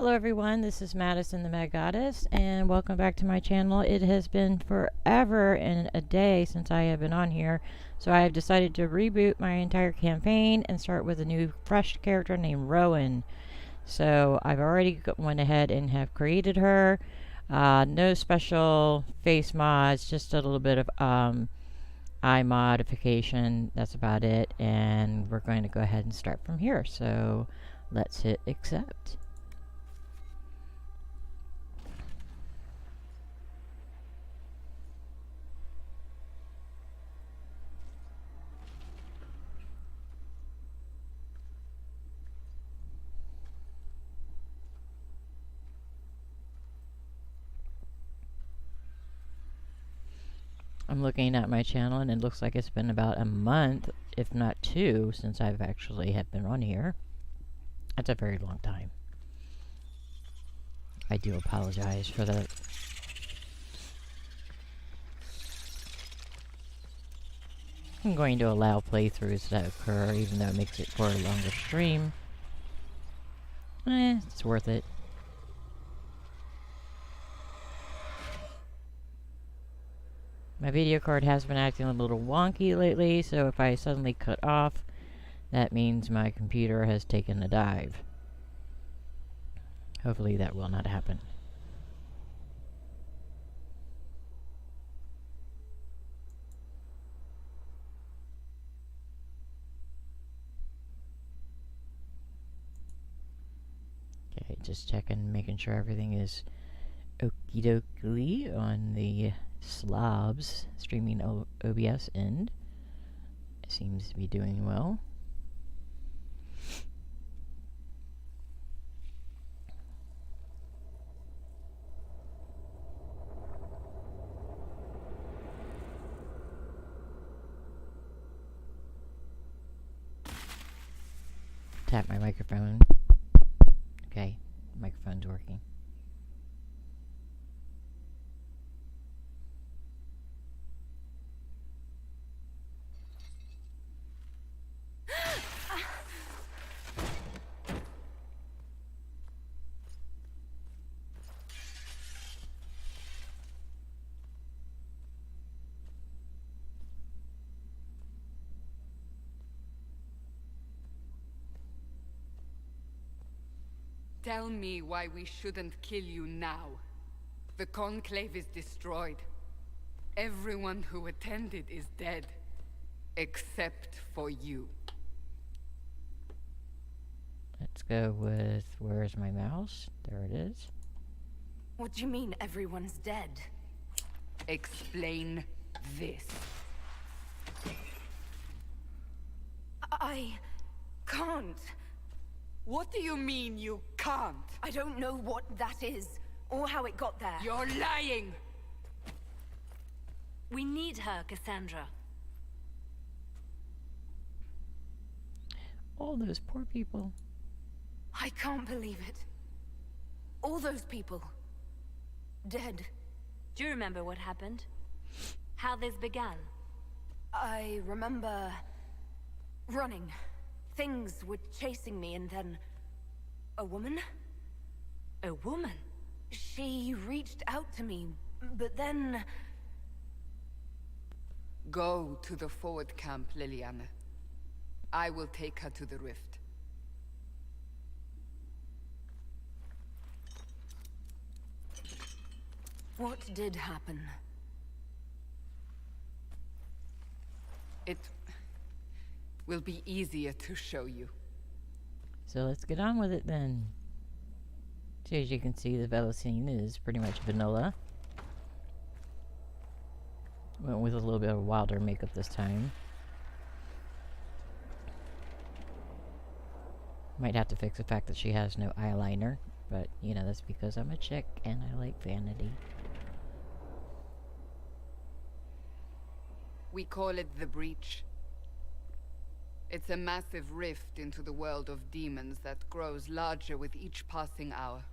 Hello everyone, this is Madison the Mad Goddess, and welcome back to my channel. It has been forever and a day since I have been on here, so I have decided to reboot my entire campaign and start with a new fresh character named Rowan. So I've already went ahead and have created her. No special face mods, just a little bit of eye modification. That's about it, and we're going to go ahead and start from here. So let's hit accept. I'm looking at my channel and it looks like it's been about a month, if not two, since I've actually have been on here. That's a very long time. I do apologize for that. I'm going to allow playthroughs that occur, even though it makes it for a longer stream. It's worth it. My video card has been acting a little wonky lately, so if I suddenly cut off, that means my computer has taken a dive. Hopefully that will not happen. Okay, just checking, making sure everything is okie dokie on the slobs streaming OBS end. It seems to be doing well. Tap my microphone. Okay, microphone's working. Tell me why we shouldn't kill you now. The Conclave is destroyed. Everyone who attended is dead. Except for you. Let's go with, where's my mouse? There it is. What do you mean everyone's dead? Explain this. I can't. What do you mean you can't? I don't know what that is, or how it got there. You're lying! We need her, Cassandra. All those poor people. I can't believe it. All those people. Dead. Do you remember what happened? How this began? I remember... running. Things were chasing me, and then... a woman? A woman? She reached out to me, but then... Go to the forward camp, Liliana. I will take her to the rift. What did happen? It will be easier to show you. So let's get on with it then. So as you can see, the Velocine is pretty much vanilla. Went with a little bit of wilder makeup this time. Might have to fix the fact that she has no eyeliner, but you know, that's because I'm a chick and I like vanity. We call it the Breach. It's a massive rift into the world of demons that grows larger with each passing hour.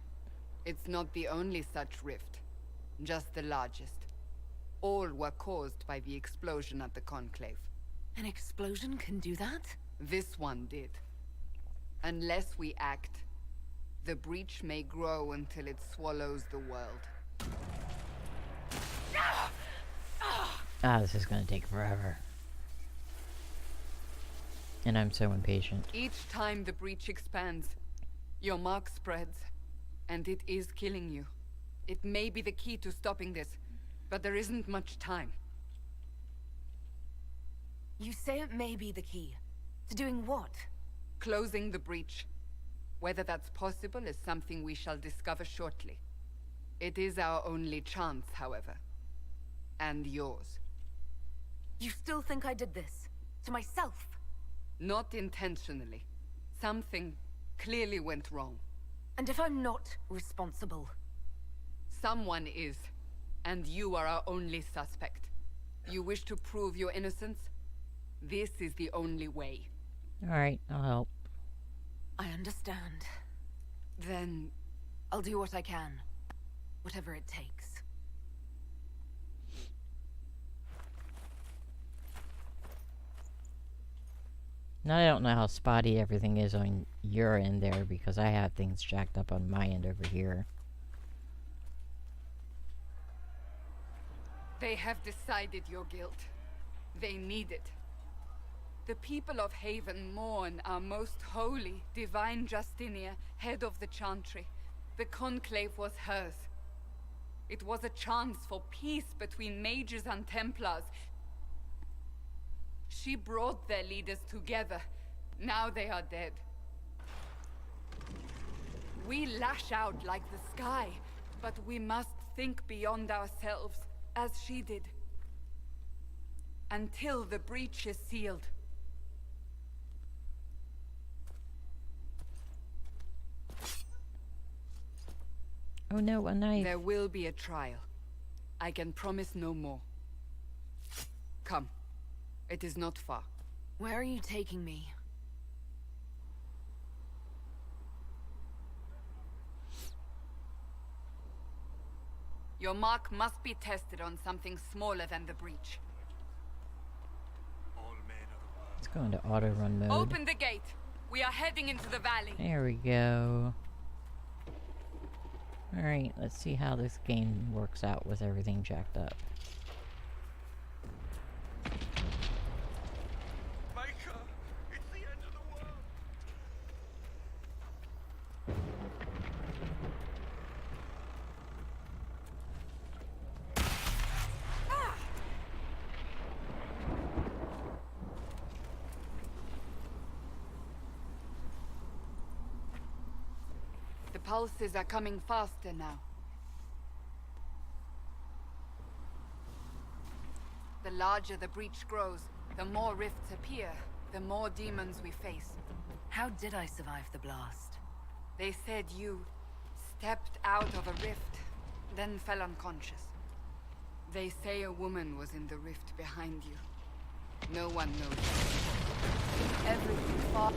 It's not the only such rift, just the largest. All were caused by the explosion at the Conclave. An explosion can do that? This one did. Unless we act, The breach may grow until it swallows the world. Ah, this is gonna take forever. And I'm so impatient. Each time the breach expands, your mark spreads, and it is killing you. It may be the key to stopping this, but there isn't much time. You say it may be the key. To doing what? Closing the breach. Whether that's possible is something we shall discover shortly. It is our only chance, however. And yours. You still think I did this? To myself? Not intentionally. Something clearly went wrong. And if I'm not responsible? Someone is, and you are our only suspect. You wish to prove your innocence? This is the only way. Alright, I'll help. I understand. Then... I'll do what I can. Whatever it takes. Now I don't know how spotty everything is on your end there, because I have things jacked up on my end over here. They have decided your guilt. They need it. The people of Haven mourn our most holy, divine Justinia, head of the Chantry. The Conclave was hers. It was a chance for peace between mages and Templars. She brought their leaders together. Now they are dead. We lash out like the sky, but we must think beyond ourselves, as she did. Until the breach is sealed. Oh no, a knife. There will be a trial. I can promise no more. Come. It is not far. Where are you taking me? Your mark must be tested on something smaller than the breach. Let's go into auto run mode. Open the gate. We are heading into the valley. There we go. Alright, let's see how this game works out with everything jacked up. The pulses are coming faster now. The larger the breach grows, the more rifts appear, the more demons we face. How did I survive the blast? They said you stepped out of a rift, then fell unconscious. They say a woman was in the rift behind you. No one knows. Everything fought.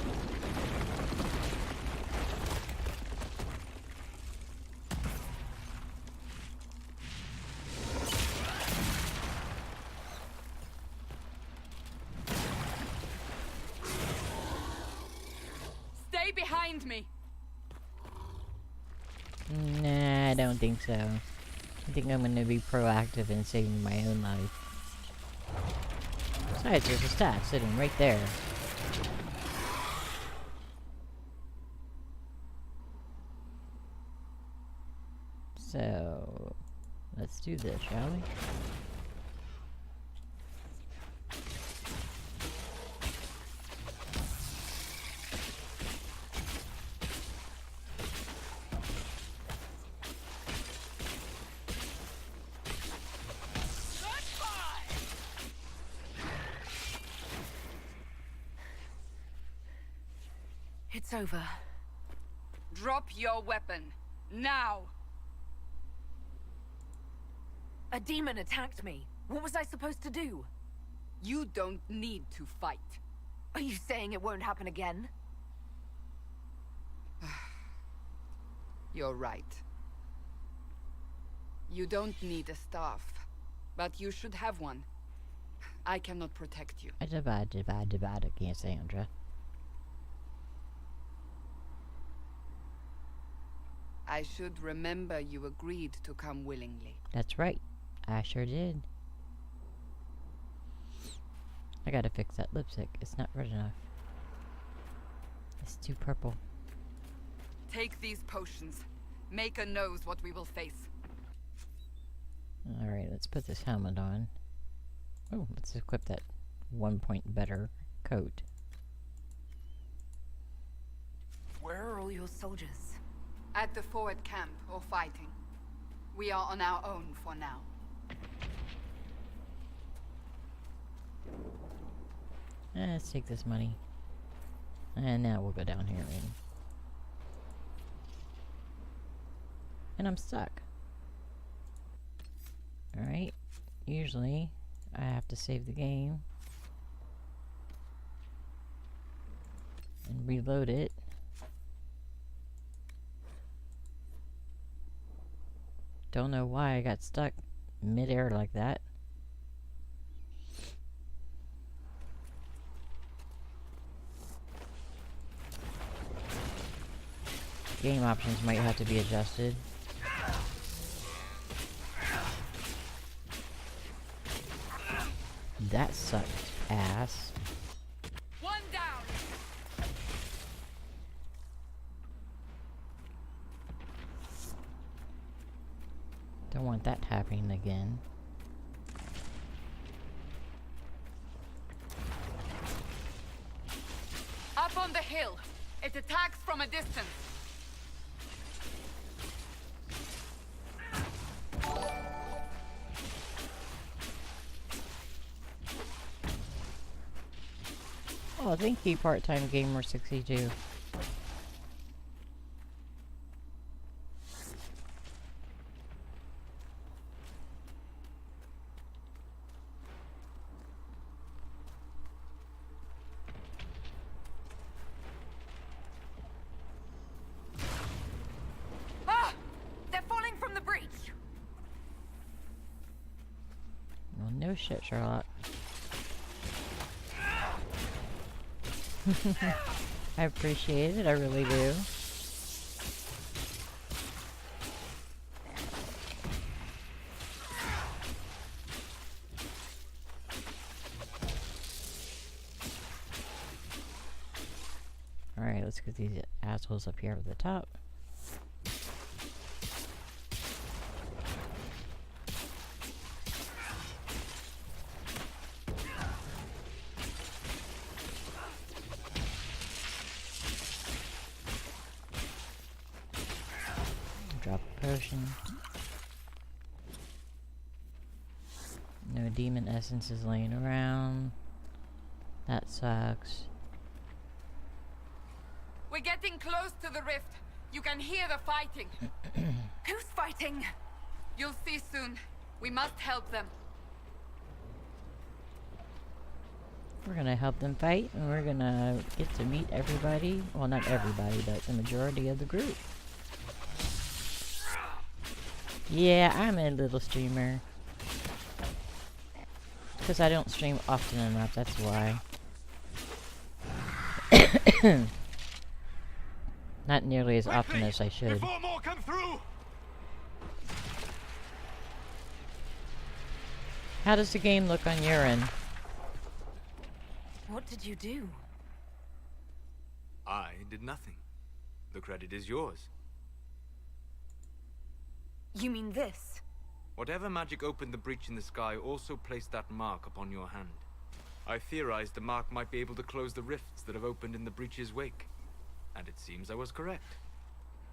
Stay behind me. Nah, I don't think so. I think I'm gonna be proactive in saving my own life. Besides, there's a stat sitting right there. So, let's do this, shall we? It's over. Drop your weapon. Now! A demon attacked me. What was I supposed to do? You don't need to fight. Are you saying it won't happen again? You're right. You don't need a staff, but you should have one. I cannot protect you. I can't say, Andra. I should remember you agreed to come willingly. That's right. I sure did. I gotta fix that lipstick. It's not red enough. It's too purple. Take these potions. Maker knows what we will face. Alright, let's put this helmet on. Oh, let's equip that 1 point better coat. Where are all your soldiers? At the forward camp or fighting. We are on our own for now. Let's take this money. And now we'll go down here and I'm stuck. Alright. Usually I have to save the game and reload it. Don't know why I got stuck mid-air like that. Game options might have to be adjusted. That sucked ass. One down. Don't want that happening again. Up on the hill. It attacks from a distance. Oh, thank you, Part-Time Gamer 62. Ah! They're falling from the breach! Well, no shit, Charlotte. I appreciate it, I really do. Alright, let's get these assholes up here at the top. Drop a potion. No demon essences laying around. That sucks. We're getting close to the rift. You can hear the fighting. Who's fighting? You'll see soon. We must help them. We're gonna help them fight, and we're gonna get to meet everybody. Well, not everybody, but the majority of the group. Yeah, I'm a little streamer. Because I don't stream often enough, that's why. Not nearly as often as I should. Before more come through! How does the game look on your end? What did you do? I did nothing. The credit is yours. You mean this? Whatever magic opened the breach in the sky also placed that mark upon your hand. I theorized the mark might be able to close the rifts that have opened in the breach's wake. And it seems I was correct.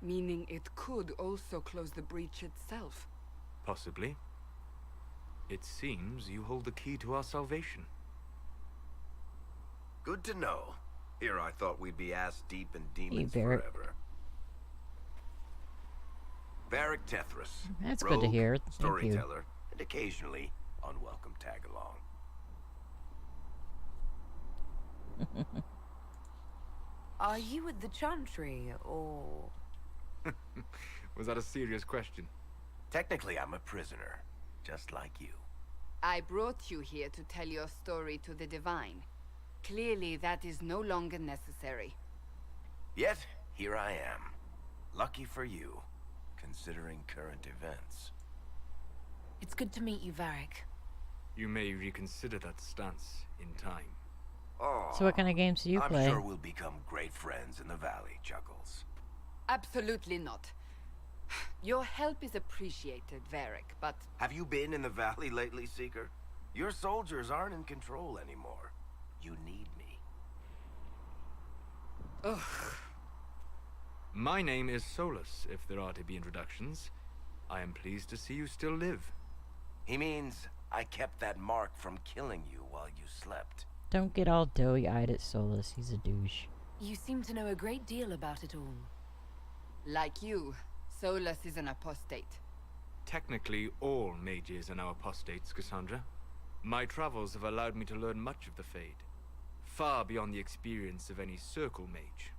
Meaning it could also close the breach itself. Possibly. It seems you hold the key to our salvation. Good to know. Here I thought we'd be ass deep in demons Barrett. forever. Varric Tethras. That's rogue, good to hear. Thank you. storyteller, and occasionally unwelcome tag-along. Are you at the Chantry, or...? Was that a serious question? Technically, I'm a prisoner, just like you. I brought you here to tell your story to the Divine. Clearly, that is no longer necessary. Yet, here I am. Lucky for you. considering current events. It's good to meet you, Varric. You may reconsider that stance in time. Oh, So what kind of games do you I'm play? sure we'll become great friends in the valley, Chuckles. Absolutely not. Your help is appreciated, Varric, but Have you been in the valley lately, Seeker? Your soldiers aren't in control anymore. You need me. ugh. My name is Solus, if there are to be introductions. I am pleased to see you still live. He means I kept that mark from killing you while you slept. Don't get all doughy-eyed at Solus. He's a douche. You seem to know a great deal about it all. Like you, Solus is an apostate. Technically, all mages are now apostates, Cassandra. My travels have allowed me to learn much of the Fade, far beyond the experience of any Circle mage.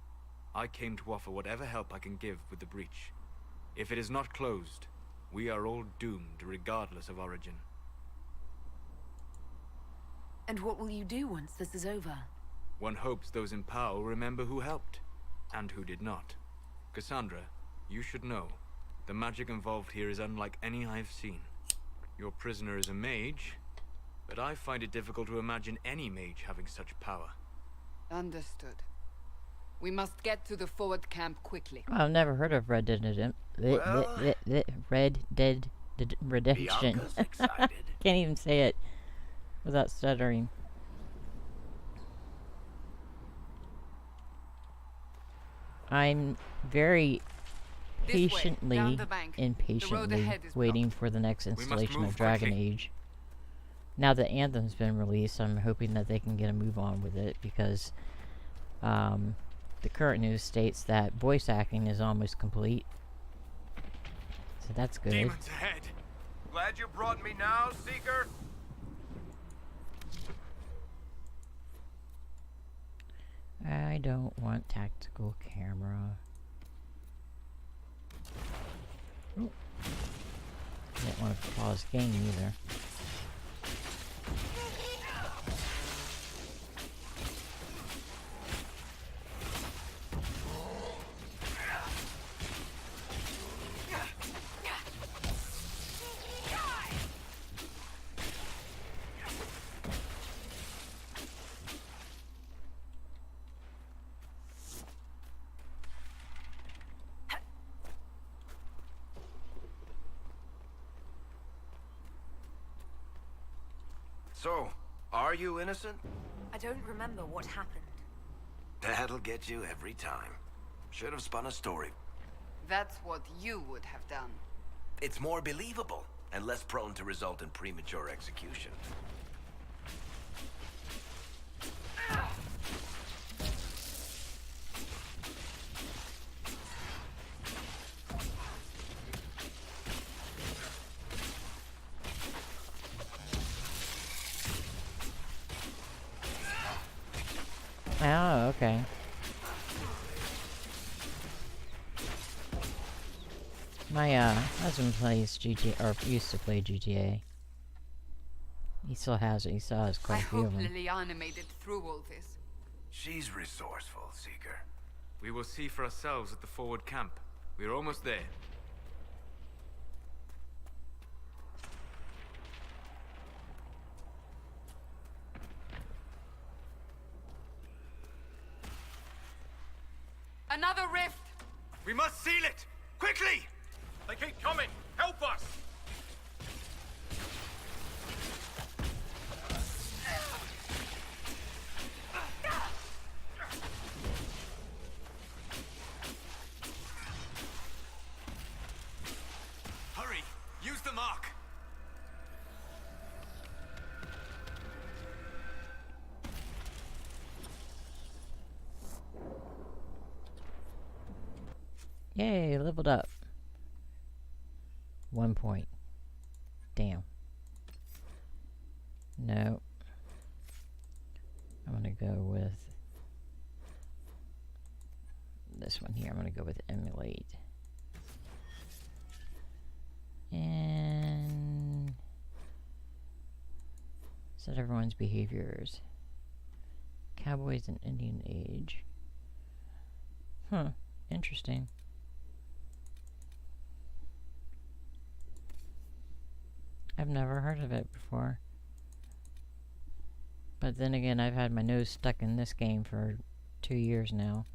I came to offer whatever help I can give with the breach. If it is not closed, we are all doomed regardless of origin. And what will you do once this is over? One hopes those in power will remember who helped, and who did not. Cassandra, you should know, the magic involved here is unlike any I've seen. Your prisoner is a mage, but I find it difficult to imagine any mage having such power. Understood. We must get to the forward camp quickly. I've never heard of Red Dead Redemption. Bianca's excited. Can't even say it without stuttering. I'm very This way, patiently, down the bank. The road impatiently ahead is waiting for the next must installation move of Dragon quickly. Age. Now that Anthem's been released, I'm hoping that they can get a move on with it, because the current news states that voice acting is almost complete. So that's good. Demons ahead! Glad you brought me now, Seeker. I don't want tactical camera. Ooh. Didn't want to pause game either. So, are you innocent? I don't remember what happened. That'll get you every time. Should have spun a story. That's what you would have done. It's more believable and less prone to result in premature execution. Oh, okay. My husband plays GTA, or used to play GTA. He still has it. He still has I quite a few hope of them. Liliana made it through all this. She's resourceful, Seeker. We will see for ourselves at the forward camp. We are almost there. Another rift! We must seal it! Quickly! They keep coming! Help us! Hurry! Use the mark! Yay, leveled up. 1 point. Damn. No. I'm gonna go with this one here. I'm gonna go with emulate. And set everyone's behaviors. Cowboys and Indian age. Huh. Interesting. I've never heard of it before. But then again, I've had my nose stuck in this game for 2 years now.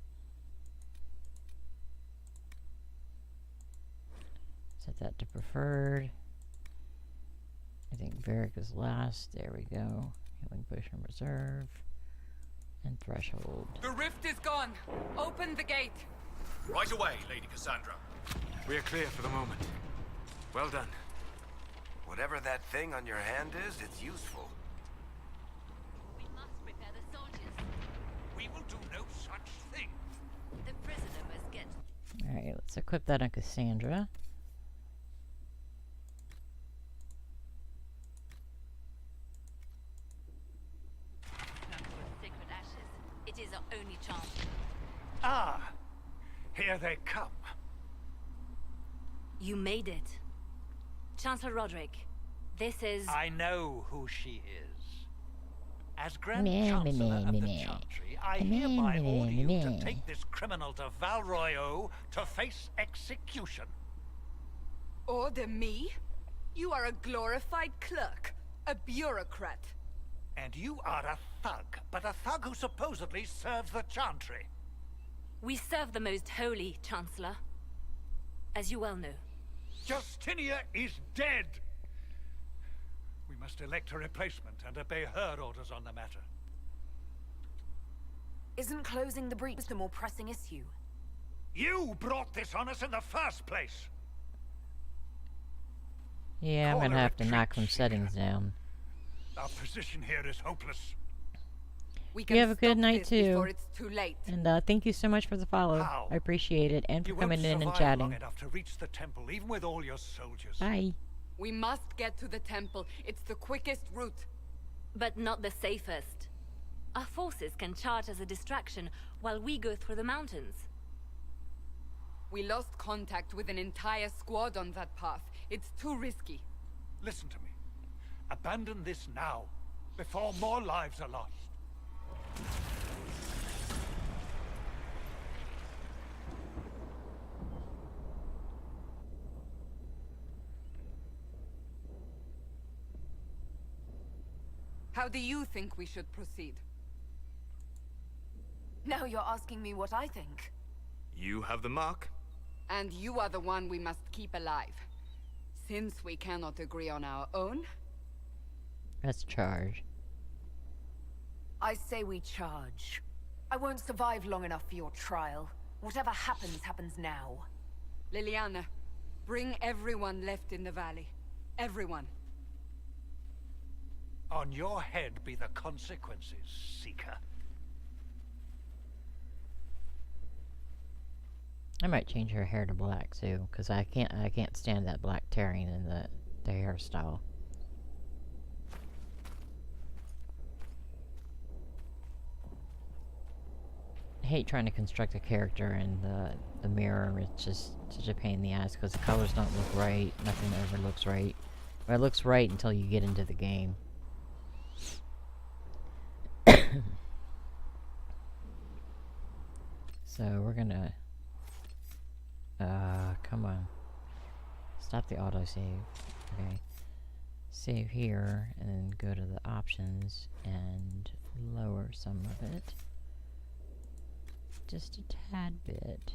Set that to preferred. I think Varric is last. There we go. Healing Potion Reserve. And Threshold. The rift is gone. Open the gate. Right away, Lady Cassandra. We are clear for the moment. Well done. Whatever that thing on your hand is, it's useful. We must prepare the soldiers. We will do no such thing. The prisoner must get... Alright, let's equip that on Cassandra. Come for sacred ashes. It is our only chance. Ah, here they come. You made it. Chancellor Roderick, this is... I know who she is. As Grand Meh, Chancellor meh, of meh, the meh. Chantry, I Meh, hereby meh, order you meh. to take this criminal to Valroyo to face execution. Order me? You are a glorified clerk. A bureaucrat. And you are a thug, but a thug who supposedly serves the Chantry. We serve the most holy, Chancellor. As you well know. Justinia is dead! We must elect a replacement and obey her orders on the matter. Isn't closing the breach the more pressing issue? You brought this on us in the first place! Yeah, I'm Call gonna a have to knock some retreat, settings Seeker. down. Our position here is hopeless. We You have a good stop night, this too. Before it's too late. And thank you so much for the follow. How? I appreciate it. And for You won't coming in and survive chatting. long enough to reach the temple, even with all your soldiers. Bye. We must get to the temple. It's the quickest route. But not the safest. Our forces can charge as a distraction while we go through the mountains. We lost contact with an entire squad on that path. It's too risky. Listen to me. Abandon this now, before more lives are lost. How do you think we should proceed? Now you're asking me what I think. You have the mark. And you are the one we must keep alive. Since we cannot agree on our own, Let's charge. I say we charge. I won't survive long enough for your trial. Whatever happens, happens now. Liliana, bring everyone left in the valley. Everyone. On your head be the consequences, Seeker. I might change her hair to black too, because I can't stand that black tearing in the hairstyle. I hate trying to construct a character in the mirror. It's just such a pain in the ass because the colors don't look right. Nothing ever looks right. Well, it looks right until you get into the game. So we're gonna come on. Stop the autosave. Okay. Save here and then go to the options and lower some of it. Just a tad bit.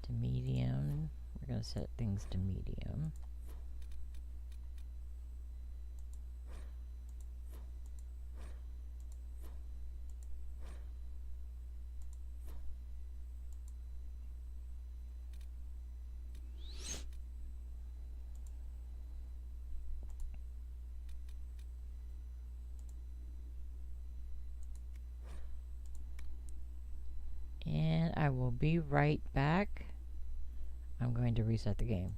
To medium. We're gonna set things to medium. And I will be right back. I'm going to reset the game.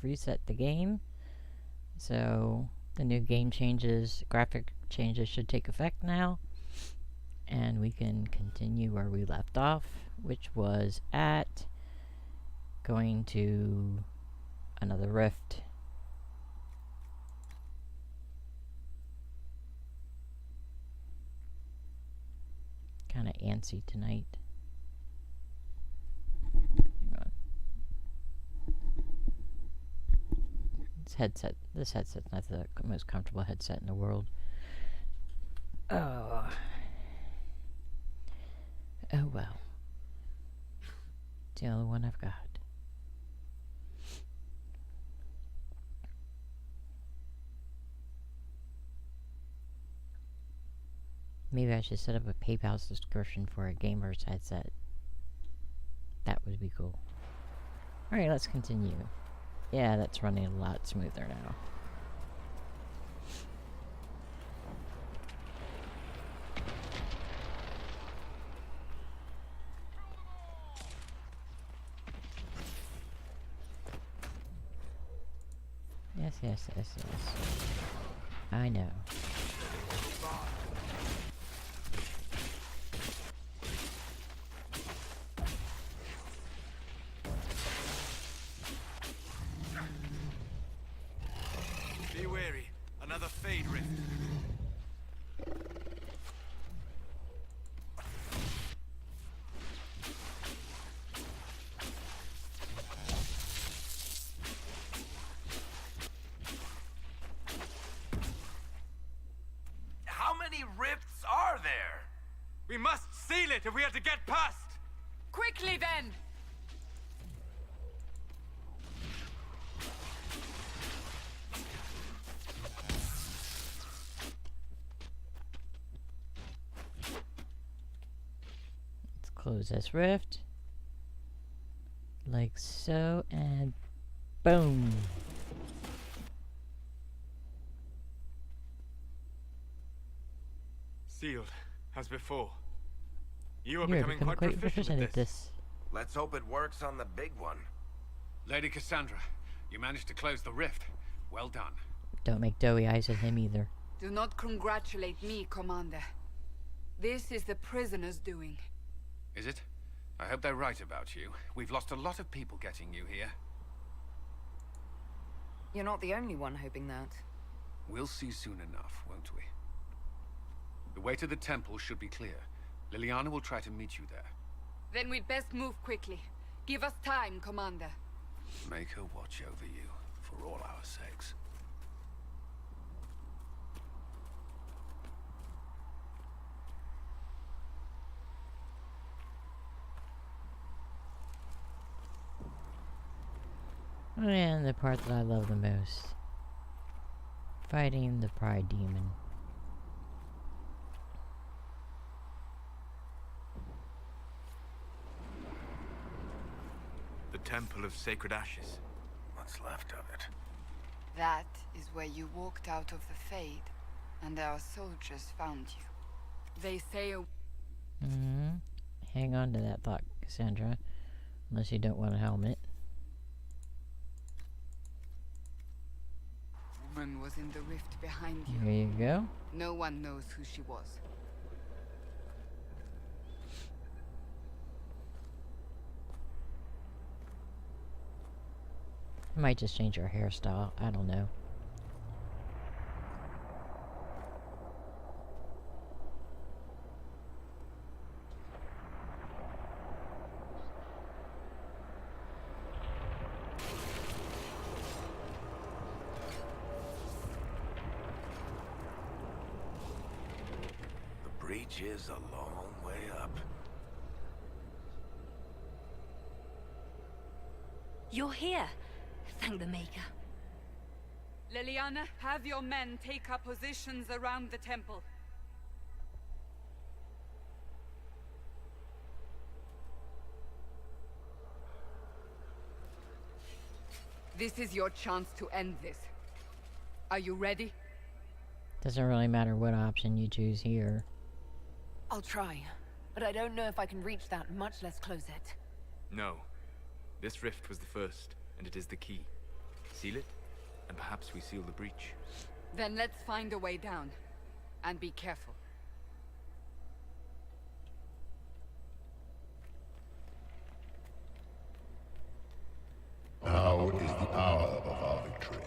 reset the game. So the new game changes, graphic changes should take effect now. And we can continue where we left off, which was at going to another rift. Kind of antsy tonight. Hang on. This headset's not the most comfortable headset in the world. Oh well. It's the only one I've got. Maybe I should set up a PayPal subscription for a gamer's headset. That would be cool. Alright, let's continue. Yeah, that's running a lot smoother now. Yes. I know. Be wary. Another Fade rift. How many rifts are there? We must seal it if we are to get past! Quickly then! Let's close this rift. Like so, and boom. Sealed, as before. You are You're becoming quite proficient at this. Let's hope it works on the big one. Lady Cassandra, you managed to close the rift. Well done. Don't make doughy eyes at him either. Do not congratulate me, Commander. This is the prisoner's doing. Is it? I hope they're right about you. We've lost a lot of people getting you here. You're not the only one hoping that. We'll see soon enough, won't we? The way to the temple should be clear. Liliana will try to meet you there. Then we'd best move quickly. Give us time, Commander. Make her watch over you, for all our sakes. And the part that I love the most. Fighting the Pride Demon. The Temple of Sacred Ashes. What's left of it? That is where you walked out of the Fade, and our soldiers found you. They say a Hang on to that thought, Cassandra. Unless you don't want a helmet. woman was in the rift behind you. Here you go. No one knows who she was. I might just change her hairstyle. I don't know. The breach is a long way up. You're here. Thank the Maker. Liliana, have your men take up positions around the temple. This is your chance to end this. Are you ready? Doesn't really matter what option you choose here. I'll try, but I don't know if I can reach that, much less close it. No. This rift was the first, and it is the key. Seal it, and perhaps we seal the breach. Then let's find a way down. And be careful. Now is the hour of our victory.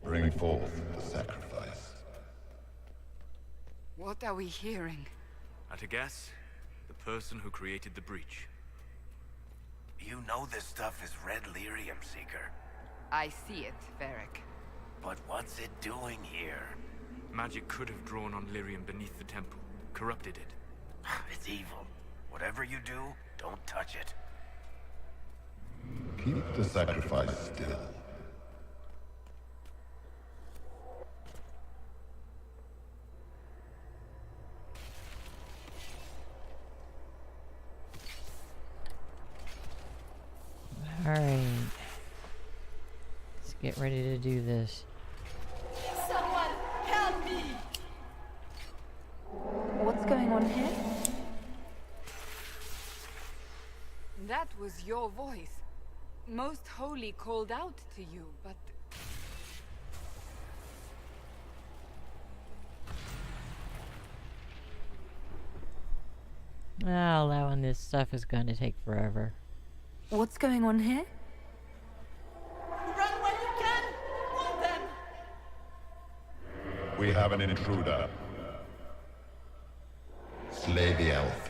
Bring forth the sacrifice. What are we hearing? At a guess, the person who created the breach. You know this stuff is red lyrium, Seeker. I see it, Varric. But what's it doing here? Magic could have drawn on lyrium beneath the temple, corrupted it. It's evil. Whatever you do, don't touch it. Keep the sacrifice still. Alright. Let's get ready to do this. Someone help me! What's going on here? That was your voice. Most Holy called out to you, but... Allowing this stuff is going to take forever. What's going on here? Run when you can! Want them! We have an intruder. Slay the elf.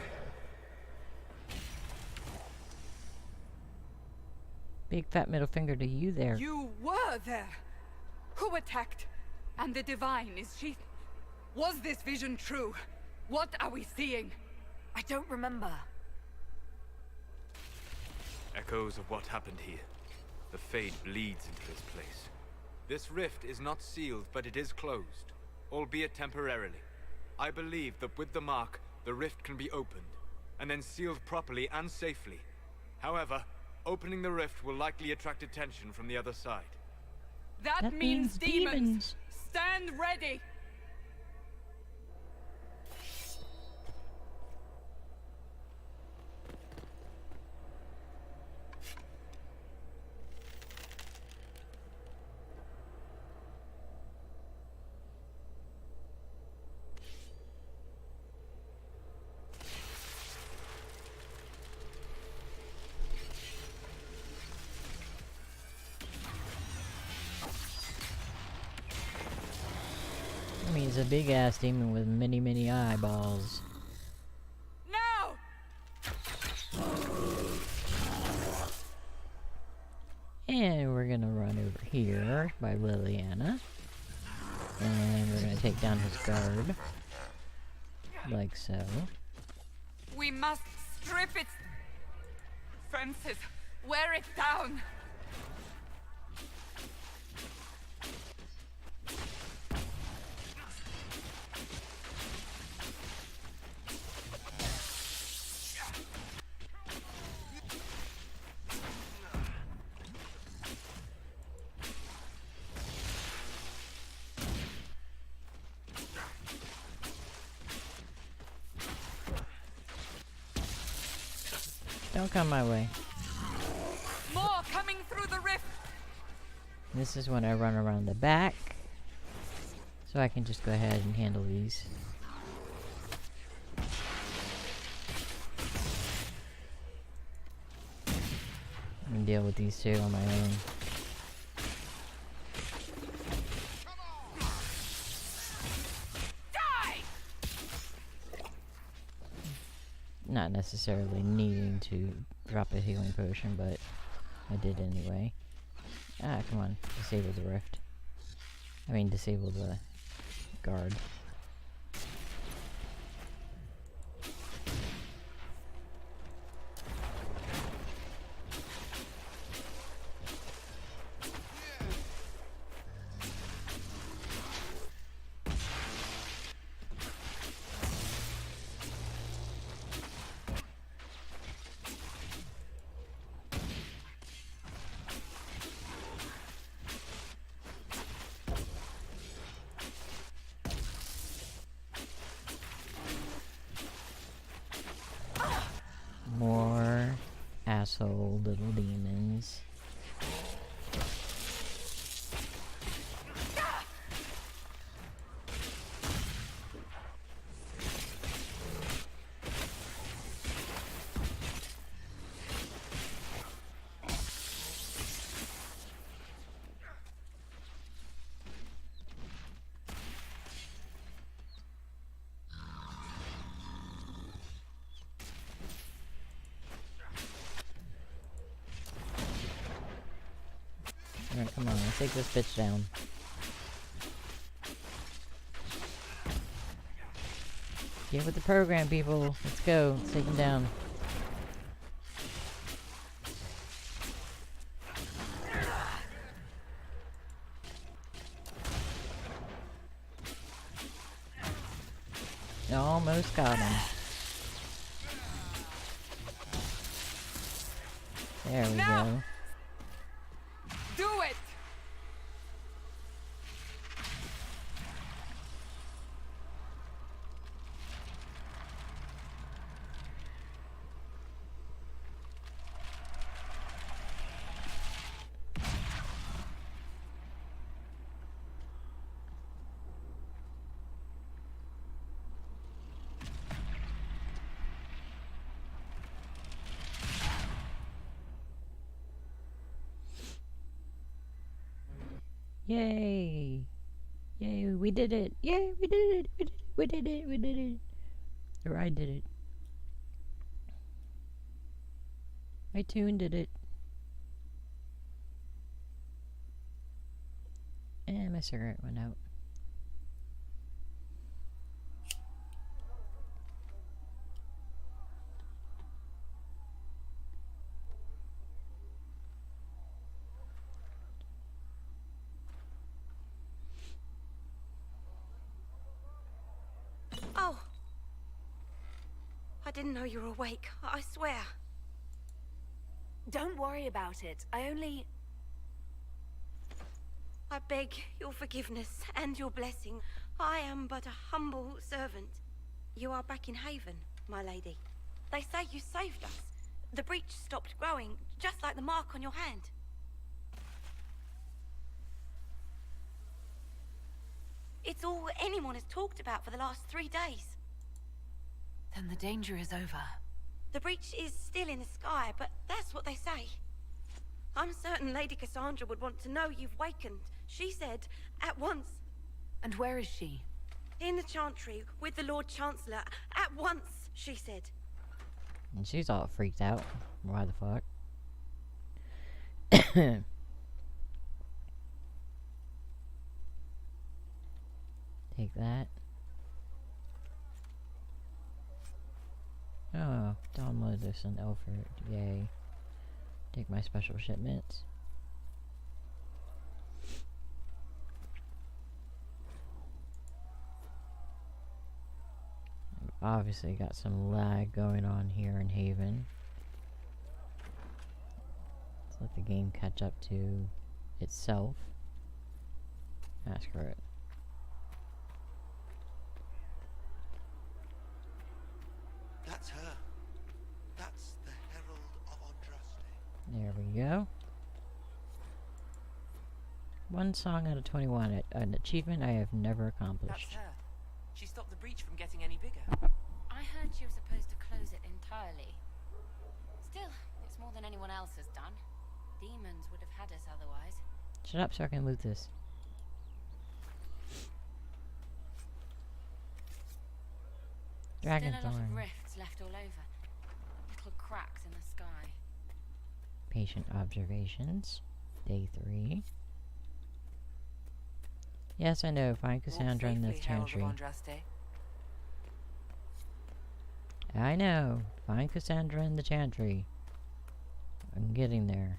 Big fat middle finger to you there. You were there! Who attacked? And the Divine, is she... Was this vision true? What are we seeing? I don't remember. Echoes of what happened here. The Fade bleeds into this place. This rift is not sealed, but it is closed, albeit temporarily. I believe that with the mark, the rift can be opened, and then sealed properly and safely. However, opening the rift will likely attract attention from the other side. That means demons! Stand ready! I mean, he's a big ass demon with many, many eyeballs. Now! And we're gonna run over here by Liliana. And we're gonna take down his guard. Like so. We must strip it! Francis, wear it down! Don't come my way. More coming through the rift! This is when I run around the back. So I can just go ahead and handle these. And deal with these two on my own. Not necessarily needing to drop a healing potion, but I did anyway. Ah, come on. Disable the rift. I mean, disable the guard. More asshole little demons. Alright, come on, let's take this bitch down. Get with the program, people. Let's go. Let's take him down. Almost got him. There we go. Do it! Yay! Yay, we did it! Yay, we did it! We did it! We did it! Or I did it. My tune did it. And my cigarette went out. Oh! I didn't know you were awake, I swear. Don't worry about it. I beg your forgiveness and your blessing. I am but a humble servant. You are back in Haven, my lady. They say you saved us. The breach stopped growing, just like the mark on your hand. It's all anyone has talked about for the last 3 days. Then the danger is over. The breach is still in the sky, but that's what they say. I'm certain Lady Cassandra would want to know you've wakened. She said, at once. And where is she? In the Chantry, with the Lord Chancellor. At once, she said. And she's all freaked out. Why the fuck? Take that. Oh, download this in Elford. Yay. Take my special shipments. Obviously got some lag going on here in Haven. Let's let the game catch up to itself. Ah, screw it. That's her. That's the Herald of Andraste. There we go. 1 song out of 21. An achievement I have never accomplished. That's her. She stopped the breach from getting any bigger. I heard she was supposed to close it entirely. Still, it's more than anyone else has done. Demons would have had us otherwise. Shut up so I can loot this. Dragon Still a lot of Thorn. rifts left all over. Little cracks in the sky. Patient observations. Day 3. Yes, I know. Find Cassandra in this chantry. I know. Find Cassandra in the chantry. I'm getting there.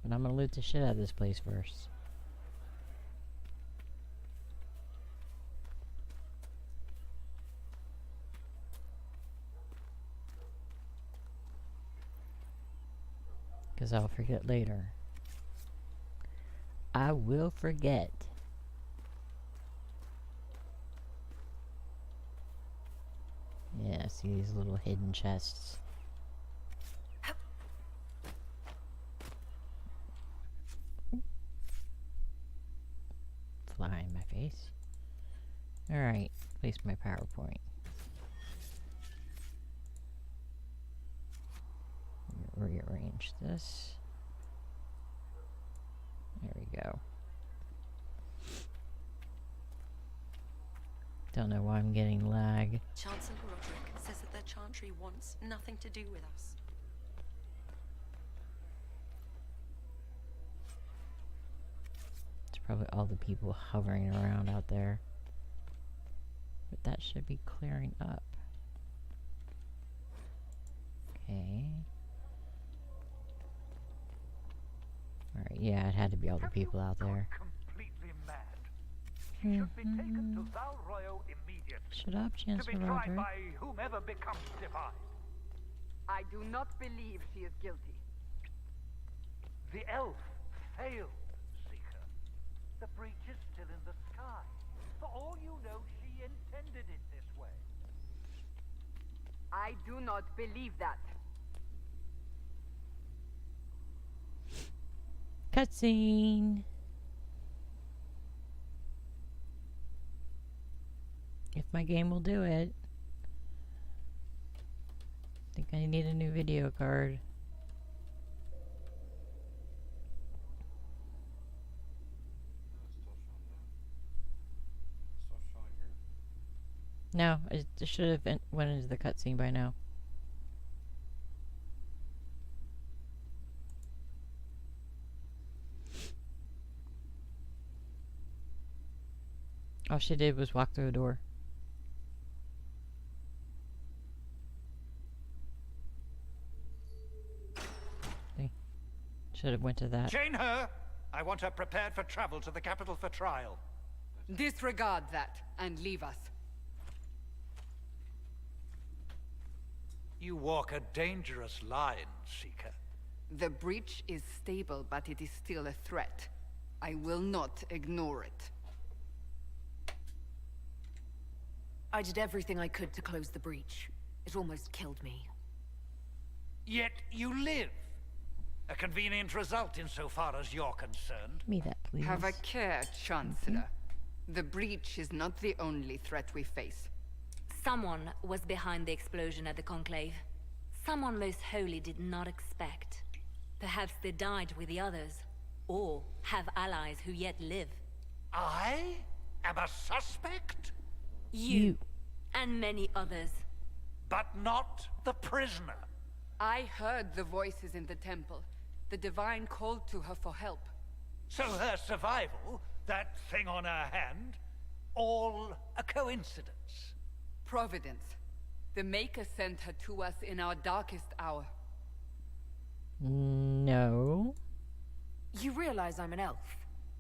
But I'm gonna loot the shit out of this place first. Because I'll forget later. I will forget. Yeah, see these little hidden chests. Fly in my face. Alright, place my PowerPoint. Rearrange this. There we go. Don't know why I'm getting lag. Chancellor Roderick says that the Chantry wants nothing to do with us. It's probably all the people hovering around out there. But that should be clearing up. Okay. Alright, yeah, it had to be all the people out there. Completely mad. She should be taken to Val Royo immediately. Shut up, Chancellor To be tried Roderick. by whomever becomes divine. I do not believe she is guilty. The elf failed, Seeker. The breach is still in the sky. For all you know, she intended it this way. I do not believe that. Cutscene. If my game will do it. I think I need a new video card. No, it should have went into the cutscene by now. All she did was walk through a door. See? Should have went to that. Chain her! I want her prepared for travel to the capital for trial. Disregard that and leave us. You walk a dangerous line, Seeker. The breach is stable, but it is still a threat. I will not ignore it. I did everything I could to close the breach. It almost killed me. Yet you live. A convenient result insofar as you're concerned. Give me that, please. Have a care, Chancellor. The breach is not the only threat we face. Someone was behind the explosion at the Conclave. Someone most holy did not expect. Perhaps they died with the others, or have allies who yet live. I am a suspect? You. And many others. But not the prisoner. I heard the voices in the temple. The Divine called to her for help. So her survival, that thing on her hand, all a coincidence. Providence. The Maker sent her to us in our darkest hour. No. You realize I'm an elf.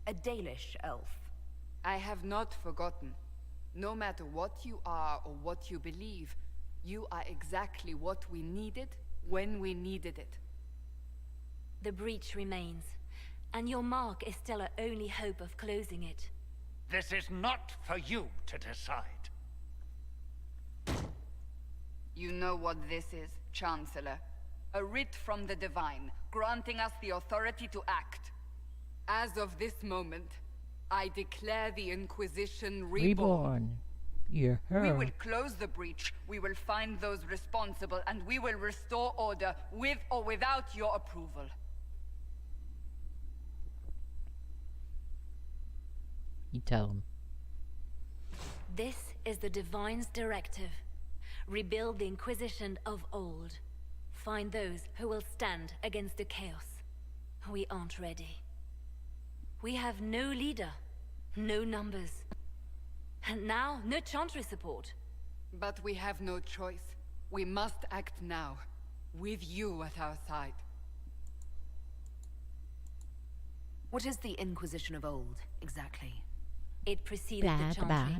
A Dalish elf. I have not forgotten. No matter what you are or what you believe, you are exactly what we needed when we needed it. The breach remains, and your mark is still our only hope of closing it. This is not for you to decide. You know what this is, Chancellor. A writ from the Divine, granting us the authority to act. As of this moment, I declare the Inquisition reborn. Yeah. We will close the breach, we will find those responsible, and we will restore order with or without your approval. You tell him. This is the Divine's directive. Rebuild the Inquisition of old. Find those who will stand against the chaos. We aren't ready. We have no leader, no numbers. And now, no Chantry support. But we have no choice. We must act now, with you at our side. What is the Inquisition of old, exactly? It preceded the Chantry.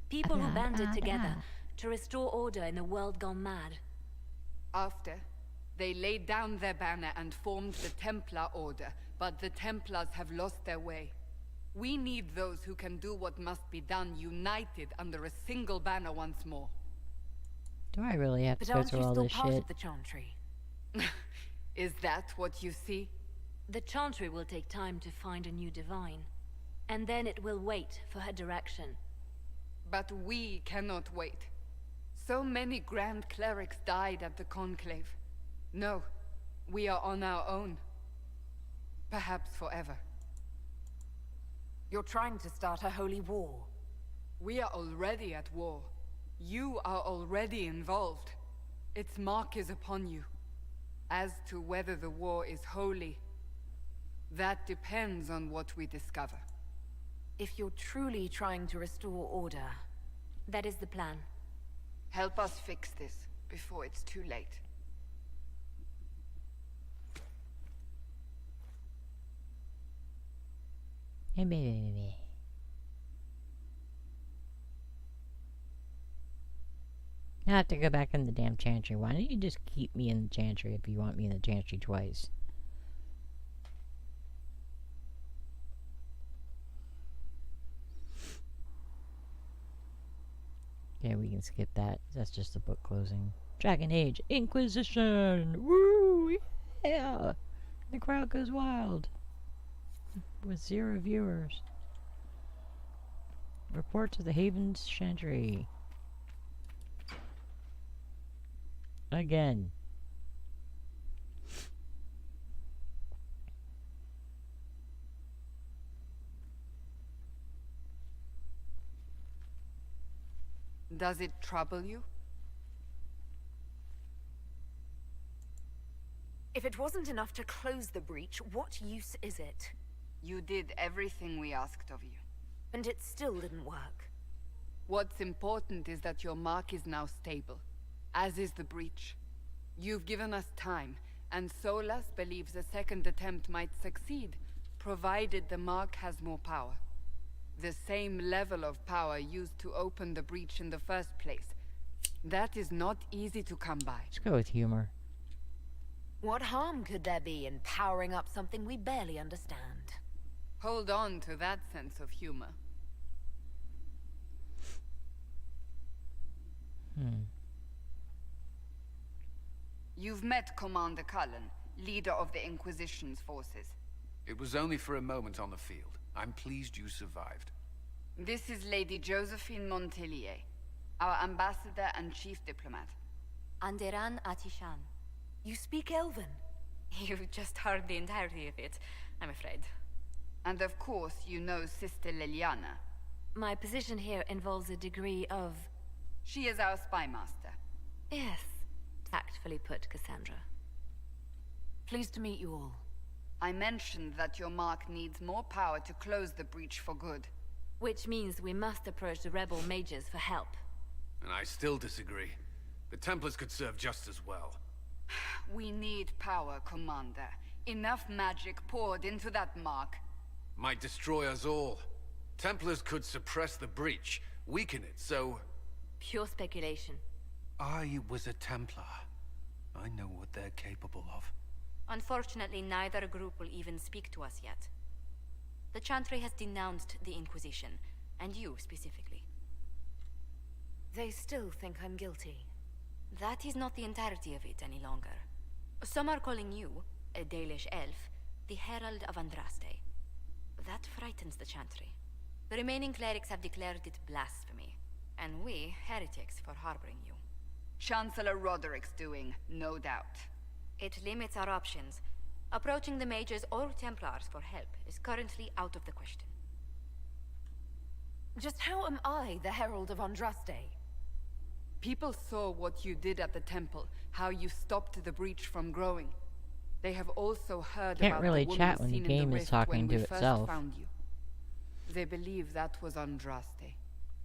People who banded together to restore order in a world gone mad. After, they laid down their banner and formed the Templar Order, but the Templars have lost their way. We need those who can do what must be done, united under a single banner once more. Do I really have to But go aren't through you all still this part shit? of the Chantry? Is that what you see? The Chantry will take time to find a new Divine. And then it will wait for her direction. But we cannot wait. So many Grand Clerics died at the Conclave. No, we are on our own. Perhaps forever. You're trying to start a holy war. We are already at war. You are already involved. Its mark is upon you. As to whether the war is holy, that depends on what we discover. If you're truly trying to restore order... That is the plan. Help us fix this before it's too late. Hey, baby. I have to go back in the damn chantry. Why don't you just keep me in the chantry if you want me in the chantry twice? Yeah, we can skip that. That's just the book closing. Dragon Age Inquisition! Woo! Yeah! The crowd goes wild. With 0 viewers. Report to the Haven's Chantry. Again. Does it trouble you? If it wasn't enough to close the breach, what use is it? You did everything we asked of you. And it still didn't work. What's important is that your mark is now stable, as is the breach. You've given us time, and Solas believes a second attempt might succeed, provided the mark has more power. The same level of power used to open the breach in the first place. That is not easy to come by. Let's go with humor. What harm could there be in powering up something we barely understand? Hold on to that sense of humor. You've met Commander Cullen, leader of the Inquisition's forces. It was only for a moment on the field. I'm pleased you survived. This is Lady Josephine Montelier, our ambassador and chief diplomat. Anderan Atishan. You speak Elven? You've just heard the entirety of it, I'm afraid. And of course, you know Sister Liliana. My position here involves a degree of... She is our spy master. Yes, tactfully put, Cassandra. Pleased to meet you all. I mentioned that your mark needs more power to close the breach for good. Which means we must approach the rebel mages for help. And I still disagree. The Templars could serve just as well. We need power, Commander. Enough magic poured into that mark. Might destroy us all. Templars could suppress the breach, weaken it, so... Pure speculation. I was a Templar. I know what they're capable of. Unfortunately, neither group will even speak to us yet. The Chantry has denounced the Inquisition, and you specifically. They still think I'm guilty. That is not the entirety of it any longer. Some are calling you, a Dalish elf, the Herald of Andraste. That frightens the Chantry. The remaining clerics have declared it blasphemy, and we, heretics, for harboring you. Chancellor Roderick's doing, no doubt. It limits our options. Approaching the mages or Templars for help is currently out of the question. Just how am I the Herald of Andraste? People saw what you did at the temple, how you stopped the breach from growing. They have also heard Can't about really the woman chat when the seen in game is rift talking when to we itself. First found you. They believe that was Andraste.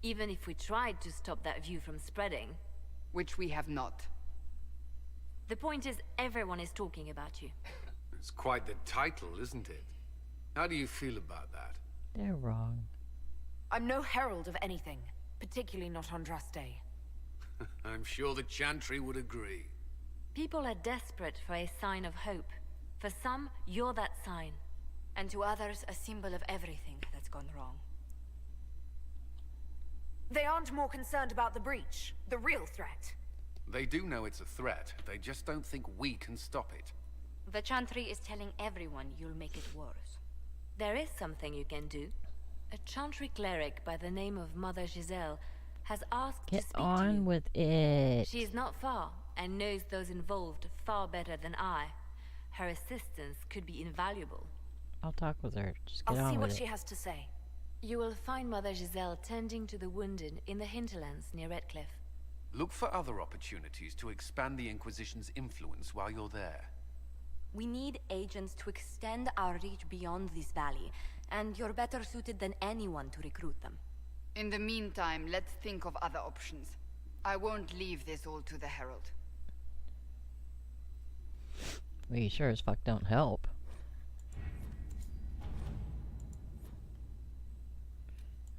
Even if we tried to stop that view from spreading. Which we have not. The point is, everyone is talking about you. It's quite the title, isn't it? How do you feel about that? They're wrong. I'm no herald of anything, particularly not Andraste. I'm sure the Chantry would agree. People are desperate for a sign of hope. For some, you're that sign. And to others, a symbol of everything that's gone wrong. They aren't more concerned about the breach, the real threat. They do know it's a threat. They just don't think we can stop it. The Chantry is telling everyone you'll make it worse. There is something you can do. A Chantry cleric by the name of Mother Giselle has asked Get to speak to on you. with it. She is not far and knows those involved far better than I. Her assistance could be invaluable. I'll talk with her. Just get I'll on see with what it. she has to say. You will find Mother Giselle tending to the wounded in the hinterlands near Redcliffe. Look for other opportunities to expand the Inquisition's influence while you're there. We need agents to extend our reach beyond this valley, and you're better suited than anyone to recruit them. In the meantime, let's think of other options. I won't leave this all to the Herald. We sure as fuck don't help.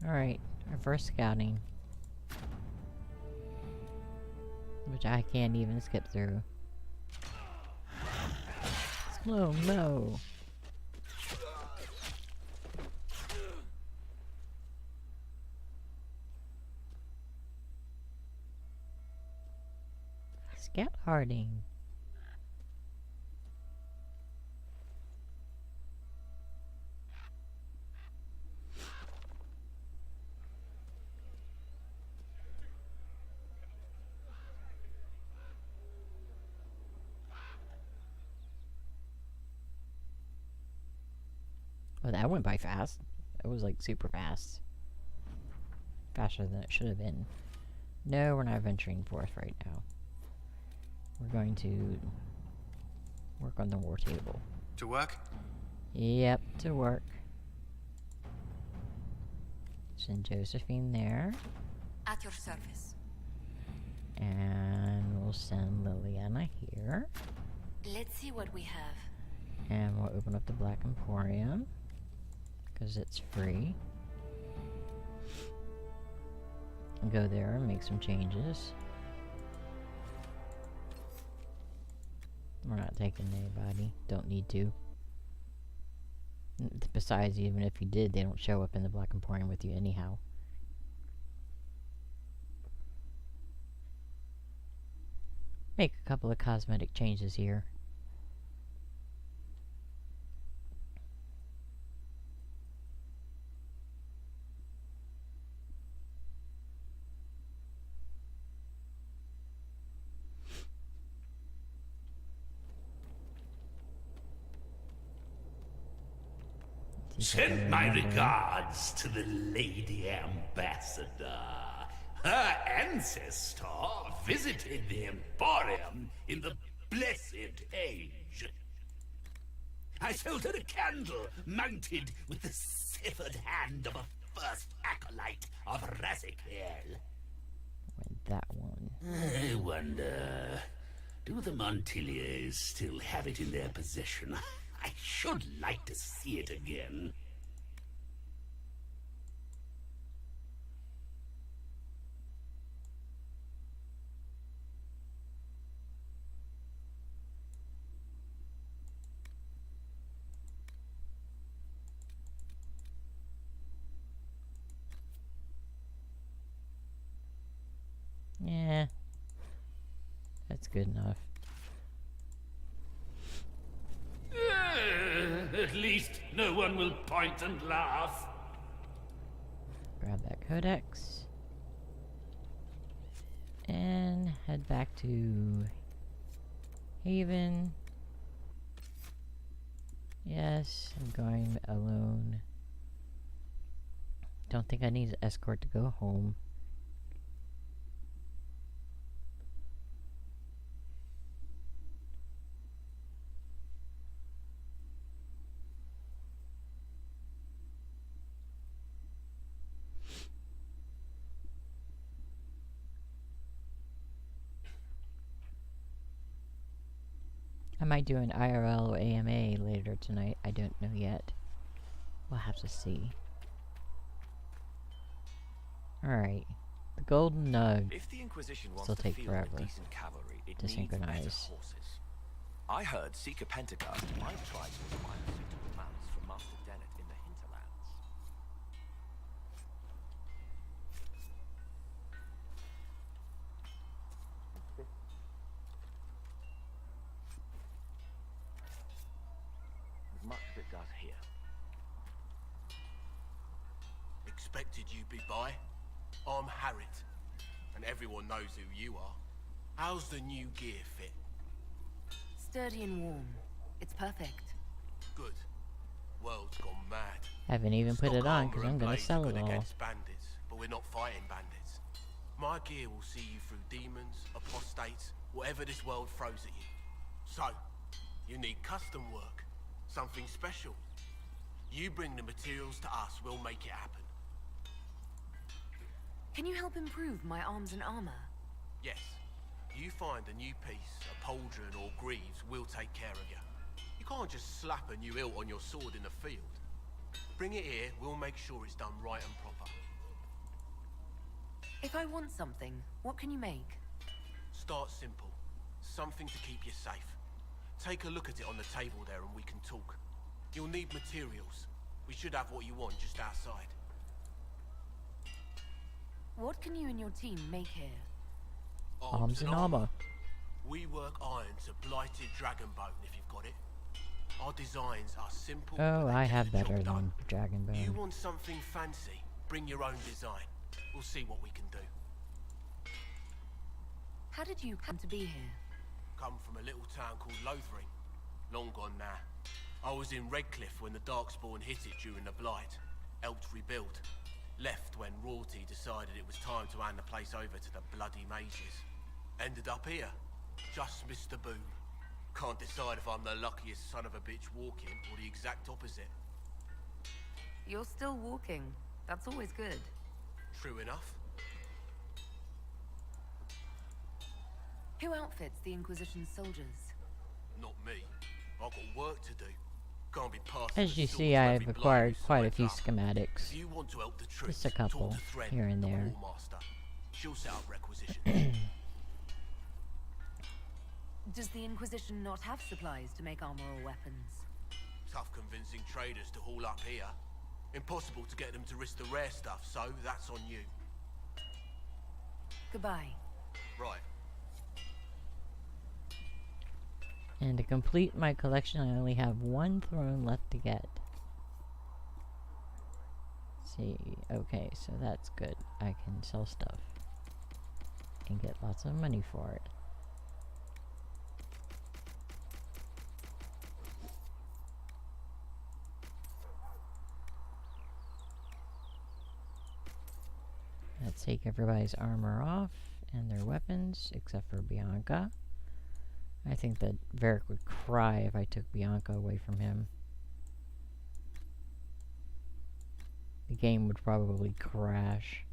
Alright, our first scouting. Which I can't even skip through. Slow-mo. Scout Harding. Oh, that went by fast. It was like super fast. Faster than it should have been. No, we're not venturing forth right now. We're going to work on the war table. To work? Yep, to work. Send Josephine there. At your service. And we'll send Liliana here. Let's see what we have. And we'll open up the Black Emporium. Because it's free. And go there and make some changes. We're not taking anybody. Don't need to. Besides, even if you did, they don't show up in the Black Emporium with you anyhow. Make a couple of cosmetic changes here. Send my regards to the Lady Ambassador. Her ancestor visited the Emporium in the Blessed Age. I sold her a candle mounted with the severed hand of a first acolyte of Razikiel. That one. I wonder, do the Montiliers still have it in their possession? I should like to see it again. Yeah. That's good enough. At least no one will point and laugh. Grab that codex. And head back to Haven. Yes, I'm going alone. Don't think I need an escort to go home. I might do an IRL or AMA later tonight. I don't know yet. We'll have to see. Alright. The Golden Nug. If the Inquisition wants Still to take field forever decent cavalry, it to needs better synchronize. horses. I heard Seeker Pentacast might try to acquire suitable mounts from Master Dennett in the hinterlands. As much as it does here. Expected you'd be by. I'm Harriet, and everyone knows who you are. How's the new gear fit? Sturdy and warm. It's perfect. Good. World's gone mad. Haven't even put it on because Stock I'm gonna armor and sell blades it are good all. against bandits, but we're not fighting bandits. My gear will see you through demons, apostates, whatever this world throws at you. So, you need custom work, something special. You bring the materials to us, we'll make it happen. Can you help improve my arms and armor? Yes. You find a new piece, a pauldron or greaves, we'll take care of you. You can't just slap a new hilt on your sword in the field. Bring it here, we'll make sure it's done right and proper. If I want something, what can you make? Start simple. Something to keep you safe. Take a look at it on the table there and we can talk. You'll need materials. We should have what you want just outside. What can you and your team make here? Arms and armor. We work iron to blighted dragonbone if you've got it. Our designs are simple. Oh, I have the job better done. than Dragonbone. You want something fancy? Bring your own design. We'll see what we can do. How did you come to be here? Come from a little town called Lothering. Long gone now. I was in Redcliffe when the Darkspawn hit it during the Blight. Helped rebuild. Left when royalty decided it was time to hand the place over to the bloody mages. Ended up here. Just missed the boom. Can't decide if I'm the luckiest son of a bitch walking or the exact opposite. You're still walking. That's always good. True enough. Who outfits the Inquisition soldiers? Not me. I've got work to do. Can't be passing As the you swords see, to I every have blight acquired who quite a signs few up. schematics. If you want to help the troops, Just a couple talk to Thread, here and the there. War Master. She'll set up requisitions. Does the Inquisition not have supplies to make armor or weapons? Tough convincing traders to haul up here. Impossible to get them to risk the rare stuff, so that's on you. Goodbye. Right. And to complete my collection, I only have one throne left to get. Let's see, okay, so that's good. I can sell stuff and get lots of money for it. Let's take everybody's armor off and their weapons, except for Bianca. I think that Varric would cry if I took Bianca away from him. The game would probably crash.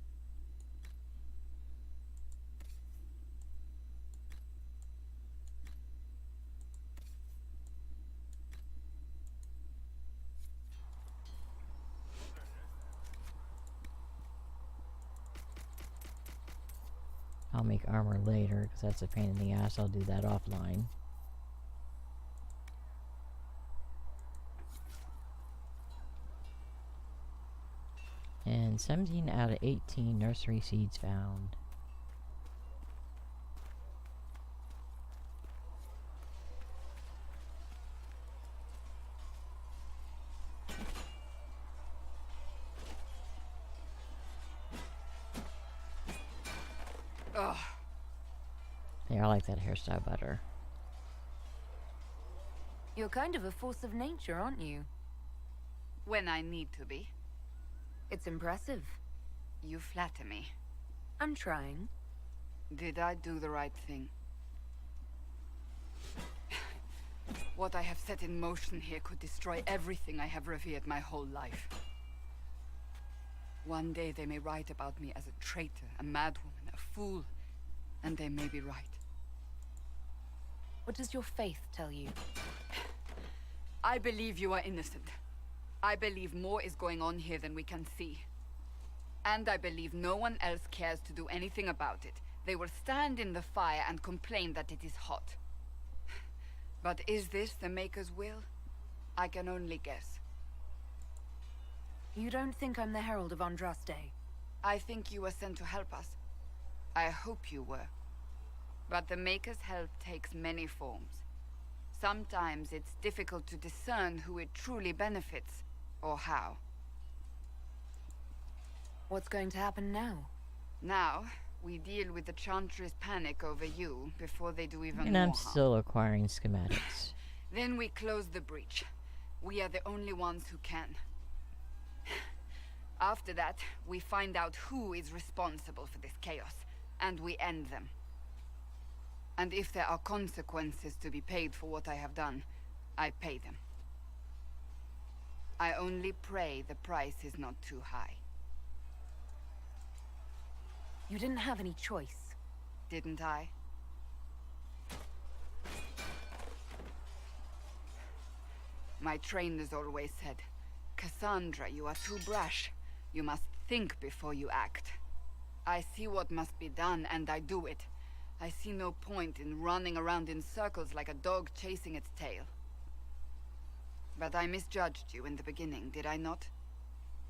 I'll make armor later, because that's a pain in the ass. I'll do that offline. And 17 out of 18 nursery seeds found. Ugh. Yeah, I like that hairstyle better. You're kind of a force of nature, aren't you? When I need to be. It's impressive. You flatter me. I'm trying. Did I do the right thing? What I have set in motion here could destroy everything I have revered my whole life. One day they may write about me as a traitor, a madwoman, a fool, and they may be right. What does your faith tell you? I believe you are innocent. I believe more is going on here than we can see. And I believe no one else cares to do anything about it. They will stand in the fire and complain that it is hot. But is this the Maker's will? I can only guess. You don't think I'm the Herald of Andraste? I think you were sent to help us. I hope you were. But the Maker's help takes many forms. Sometimes it's difficult to discern who it truly benefits, or how. What's going to happen now? Now, we deal with the Chantry's panic over you before they do even And more I'm harm. still acquiring schematics. Then we close the breach. We are the only ones who can. After that, we find out who is responsible for this chaos, and we end them. And if there are consequences to be paid for what I have done, I pay them. I only pray the price is not too high. You didn't have any choice. Didn't I? My trainers always said, Cassandra, you are too brash. You must think before you act. I see what must be done, and I do it. I see no point in running around in circles like a dog chasing its tail. But I misjudged you in the beginning, did I not?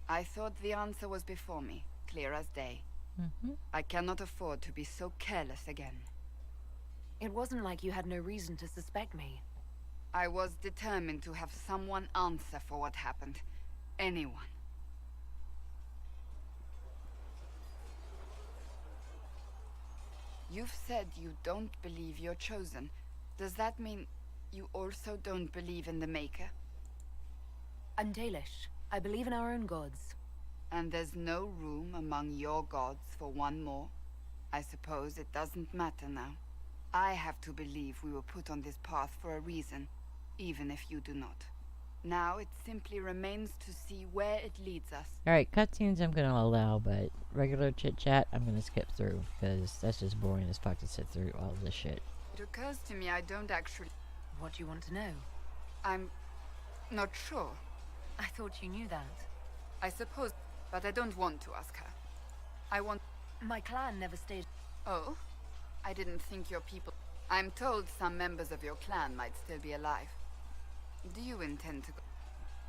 I thought the answer was before me, clear as day. I cannot afford to be so careless again. It wasn't like you had no reason to suspect me. I was determined to have someone answer for what happened. Anyone. You've said you don't believe you're chosen. Does that mean you also don't believe in the Maker? I'm Dalish. I believe in our own gods. And there's no room among your gods for one more? I suppose it doesn't matter now. I have to believe we were put on this path for a reason, even if you do not. Now it simply remains to see where it leads us. Alright, cutscenes I'm gonna allow, but regular chit-chat I'm gonna skip through, because that's just boring as fuck to sit through all this shit. It occurs to me I don't actually... What do you want to know? I'm... not sure. I thought you knew that. I suppose, but I don't want to ask her. I want... My clan never stayed... Oh? I didn't think your people... I'm told some members of your clan might still be alive. Do you intend to go?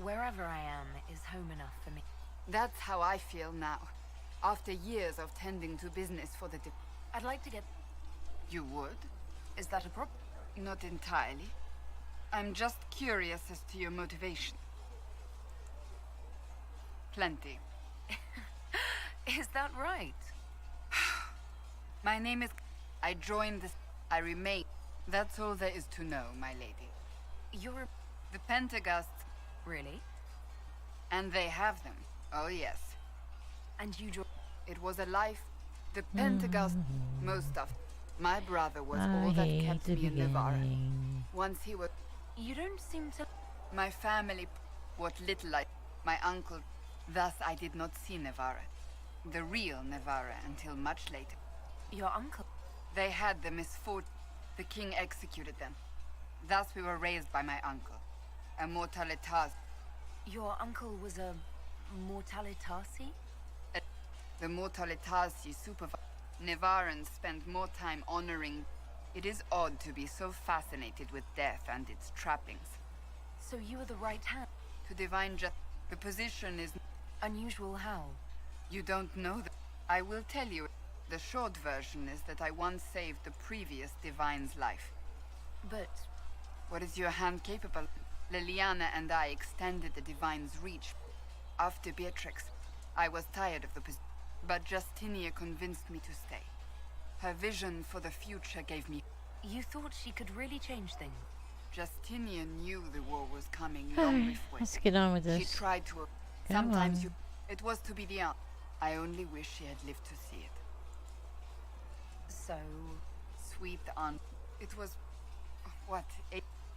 Wherever I am is home enough for me. That's how I feel now. After years of tending to business for the... I'd like to get... You would? Is that a problem? Not entirely. I'm just curious as to your motivation. Plenty. Is that right? My name is... I joined this... I remain... That's all there is to know, my lady. You're... The Pentaghasts... Really? And they have them. Oh, yes. And you joined... It was a life... The Pentaghasts... Most of... My brother was all that kept me in Navarre. Once he was... You don't seem to... My family... What little I... My uncle... Thus I did not see Navarre. The real Navarre until much later. Your uncle? They had the misfortune. The king executed them. Thus we were raised by my uncle. A Mortalitas. Your uncle was a... Mortalitasi? The Mortalitasi supervisor. Navarrans spend more time honoring... It is odd to be so fascinated with death and its trappings. So you were the right hand? To divine justice. The position is... Unusual how? You don't know that. I will tell you. The short version is that I once saved the previous divine's life. But... What is your hand capable of? Liliana and I extended the divine's reach. After Beatrix, I was tired of the position. But Justinia convinced me to stay. Her vision for the future gave me... You thought she could really change things? Justinian knew the war was coming long before. Let's get on with this. She tried to... Sometimes you... It was to be the end. I only wish she had lived to see it. So... Sweet aunt. It was... What?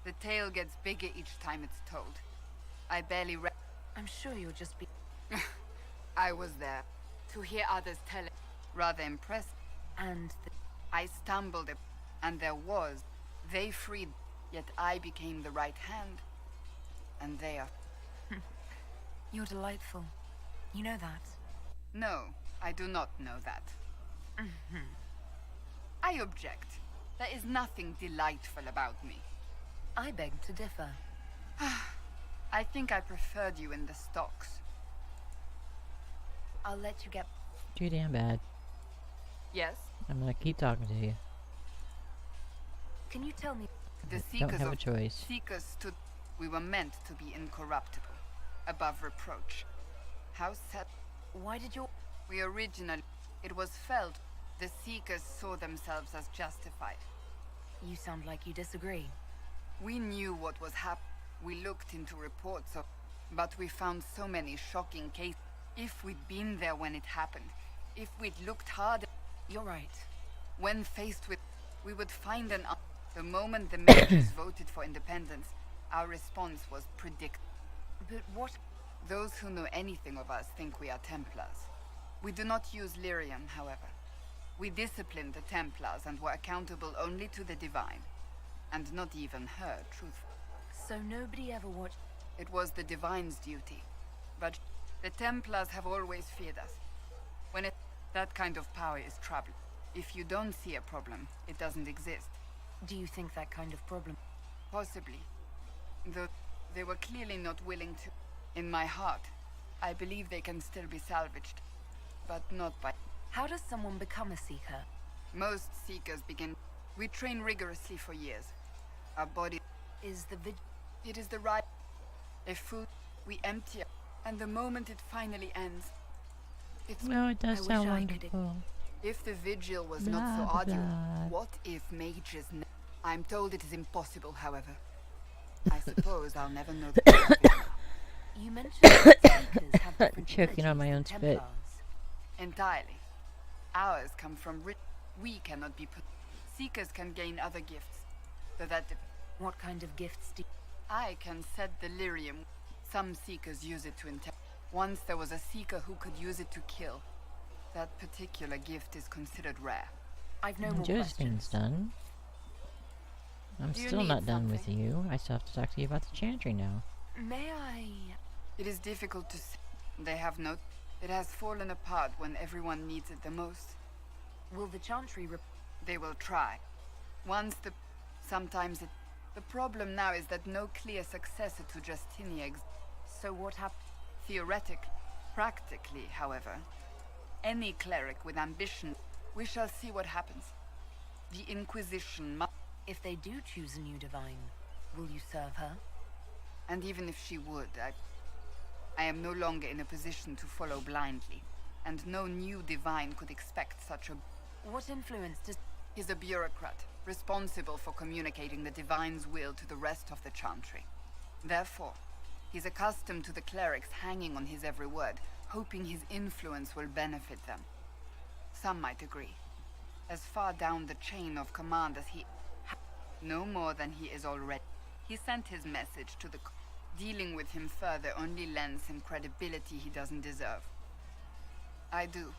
The tale gets bigger each time it's told. I barely read... I'm sure you'll just be... I was there. To hear others tell it. Rather impressed. And I stumbled it. And there was... They freed... Yet I became the right hand. And they are... You're delightful. You know that? No, I do not know that. I object. There is nothing delightful about me. I beg to differ. I think I preferred you in the stocks. I'll let you get... Too damn bad. Yes? I'm gonna keep talking to you. Can you tell me... The don't have a choice. Seekers stood... We were meant to be incorruptible. Above reproach. How sad... Why did you... We originally... It was felt the Seekers saw themselves as justified. You sound like you disagree. We knew what was happening. We looked into reports of, but we found so many shocking cases. If we'd been there when it happened, if we'd looked hard, you're right. When faced with, we would find the moment the mages voted for independence, our response was predict. But what? Those who know anything of us think we are Templars. We do not use lyrium, however. We disciplined the Templars and were accountable only to the Divine. And not even her, truthfully. So nobody ever watched? It was the Divine's duty. But the Templars have always feared us. That kind of power is trouble. If you don't see a problem, it doesn't exist. Do you think that kind of problem? Possibly. Though they were clearly not willing to. In my heart, I believe they can still be salvaged. But not by... How does someone become a Seeker? Most Seekers begin... We train rigorously for years. Our body... Is the It is the right... A food we empty, and the moment it finally ends... It's... No, it does sound wonderful. If the vigil was Blah, not so blah, arduous, blah. what if mages... I'm told it is impossible, however. I suppose I'll never know the truth. You mentioned that Seekers have different choking on my own spit. Templars. Entirely. Ours come from we cannot be put. Seekers can gain other gifts. So that what kind of gifts do I can set the lyrium. Some Seekers use it to Once there was a Seeker who could use it to kill. That particular gift is considered rare. I've no more Josephine's done. I'm Do you still need not done with something? you. I still have to talk to you about the chantry now. May I? It is difficult to say. They have no... It has fallen apart when everyone needs it the most. Will the chantry They will try. Once the... Sometimes it... The problem now is that no clear successor to Justinia exists. So what happened? Theoretically. Practically, however. Any cleric with ambition... We shall see what happens. The Inquisition must... If they do choose a new divine, will you serve her? And even if she would, I am no longer in a position to follow blindly. And no new divine could expect such a... What influence does... He's a bureaucrat, responsible for communicating the divine's will to the rest of the chantry. Therefore, he's accustomed to the clerics hanging on his every word, hoping his influence will benefit them. Some might agree. As far down the chain of command as he... No more than he is already. He sent his message to the... Dealing with him further only lends him credibility he doesn't deserve. I do.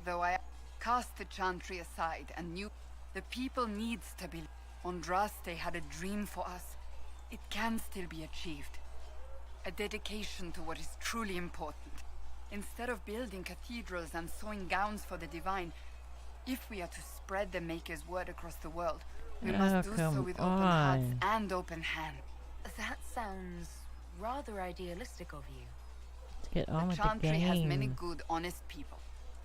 Though I cast the chantry aside and knew the people need stability. Andraste had a dream for us. It can still be achieved. A dedication to what is truly important. Instead of building cathedrals and sewing gowns for the divine, if we are to spread the Maker's word across the world, we must do so with open hearts and open hands. That sounds rather idealistic of you. Let's get on with the Chantry has many game. good, honest people.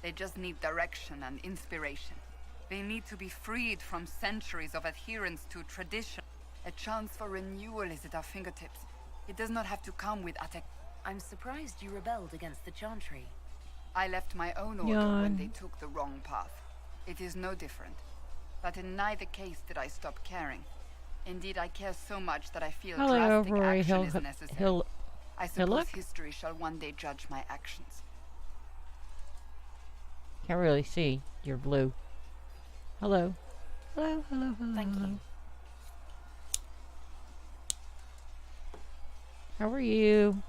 They just need direction and inspiration. They need to be freed from centuries of adherence to tradition. A chance for renewal is at our fingertips. It does not have to come with attack. I'm surprised you rebelled against the chantry. I left my own order when they took the wrong path. It is no different. But in neither case did I stop caring. Indeed, I care so much that I feel drastic Rory. action is necessary. I suppose look. history shall one day judge my actions. Can't really see. You're blue. Hello. Hello, hello, hello. Thank you. How are you?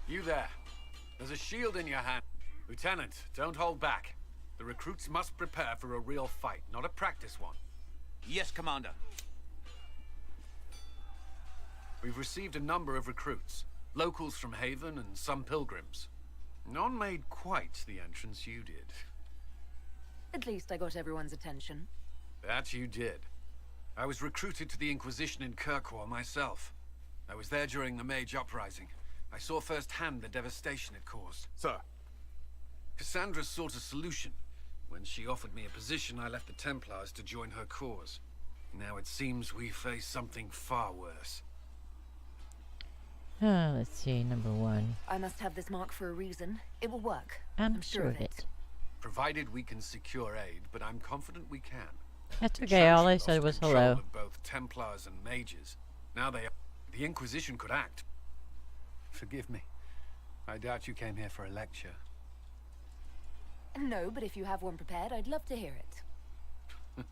You there. There's a shield in your hand. Lieutenant, don't hold back. The recruits must prepare for a real fight, not a practice one. Yes, Commander. We've received a number of recruits. Locals from Haven and some pilgrims. None made quite the entrance you did. At least I got everyone's attention. That you did. I was recruited to the Inquisition in Kirkwall myself. I was there during the Mage Uprising. I saw firsthand the devastation it caused. Sir. Cassandra sought a solution. When she offered me a position, I left the Templars to join her cause. Now it seems we face something far worse. Let's see, number 1. I must have this mark for a reason. It will work. I'm sure sure of of it. it. Provided we can secure aid, but I'm confident we can. That's The okay. All I Chantry said lost was control hello. of both Templars and mages. Now the Inquisition could act. Forgive me. I doubt you came here for a lecture. No, but if you have one prepared, I'd love to hear it.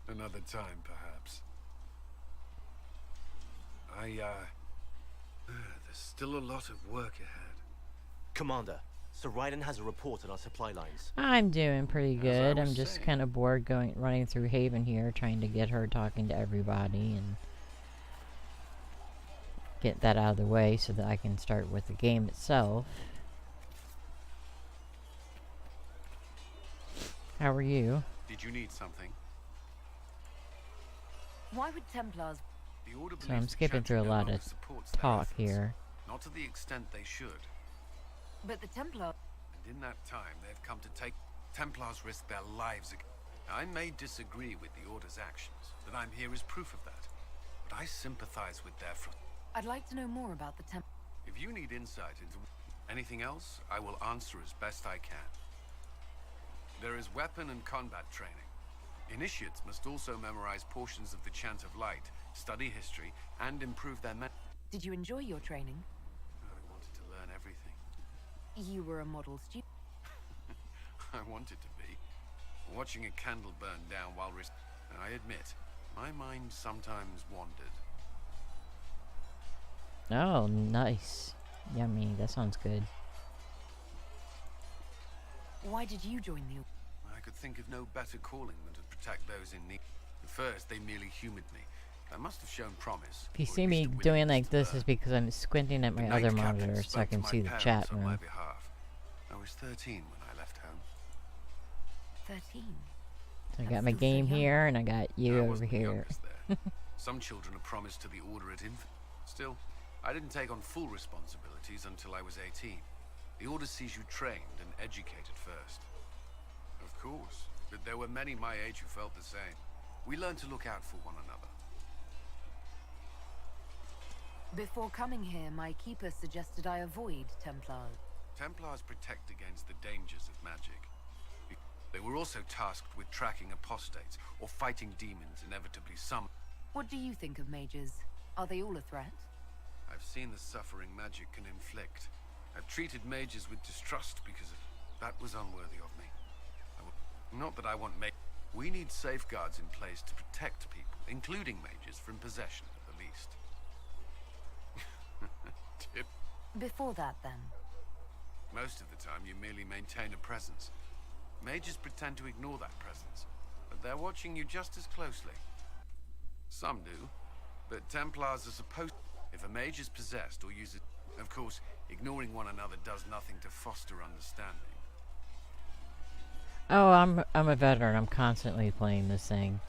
Another time, perhaps. There's still a lot of work ahead. Commander, Sir Ryden has a report on our supply lines. I'm doing pretty good. I'm was just saying. kind of bored running through Haven here, trying to get her talking to everybody and get that out of the way so that I can start with the game itself. How are you? Did you need something? Why would Templars... The Order So believes I'm the skipping Chantry through a no lot longer of supports their talk efforts. here. Not to the extent they should. But the Templar... And in that time, they've come to take... Templars risk their lives again. I may disagree with the Order's actions, but I'm here as proof of that. But I sympathize with their... I'd like to know more about the Templar... If you need insight into anything else, I will answer as best I can. There is weapon and combat training. Initiates must also memorize portions of the Chant of Light, study history, and improve their Did you enjoy your training? I wanted to learn everything. You were a model student. I wanted to be. Watching a candle burn down while I admit, my mind sometimes wandered. Oh, nice. Yummy. That sounds good. Why did you join the... I could think of no better calling than to protect those in need. At first, they merely humored me. I must have shown promise. If you or at see me least a doing willingness like to this learn. is because I'm squinting at my The other Knight Captain monitor so spoke I can to see my the parents chat on my room. behalf. I was 13 when I left home. 13? So I That's got my still so game young. here and I got you I over wasn't the here. youngest there. Some children are promised to the Order at infant. Still, I didn't take on full responsibilities until I was 18. The Order sees you trained and educated first. Of course, but there were many my age who felt the same. We learned to look out for one another. Before coming here, my keeper suggested I avoid Templars. Templars protect against the dangers of magic. They were also tasked with tracking apostates or fighting demons inevitably some. What do you think of mages? Are they all a threat? I've seen the suffering magic can inflict. I've treated mages with distrust because that was unworthy of me. Not that I want We need safeguards in place to protect people, including mages, from possession at the least. Tip. Before that, then. Most of the time, you merely maintain a presence. Mages pretend to ignore that presence, but they're watching you just as closely. Some do, but Templars are supposed... If a mage is possessed or uses... Of course, ignoring one another does nothing to foster understanding. Oh, I'm a veteran. I'm constantly playing this thing.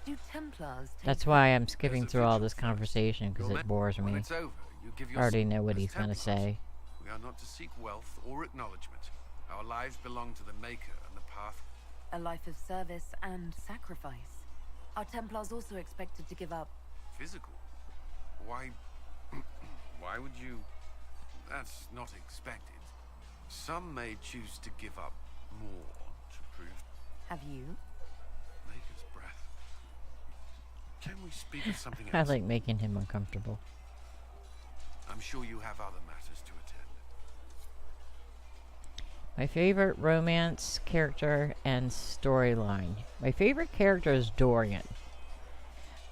Do Templars take... That's why I'm skipping through all this conversation because it bores When me. it's over, you give I your... already know what As he's gonna Templars, say. We are not to seek wealth or acknowledgement. Our lives belong to the Maker and the path. A life of service and sacrifice. Are Templars also expected to give up... Physical? Why... Why would you... That's not expected. Some may choose to give up more to prove... Have you? Maker's breath. Can we speak of something I else? like making him uncomfortable. I'm sure you have other matters to attend. My favorite romance character and storyline. My favorite character is Dorian.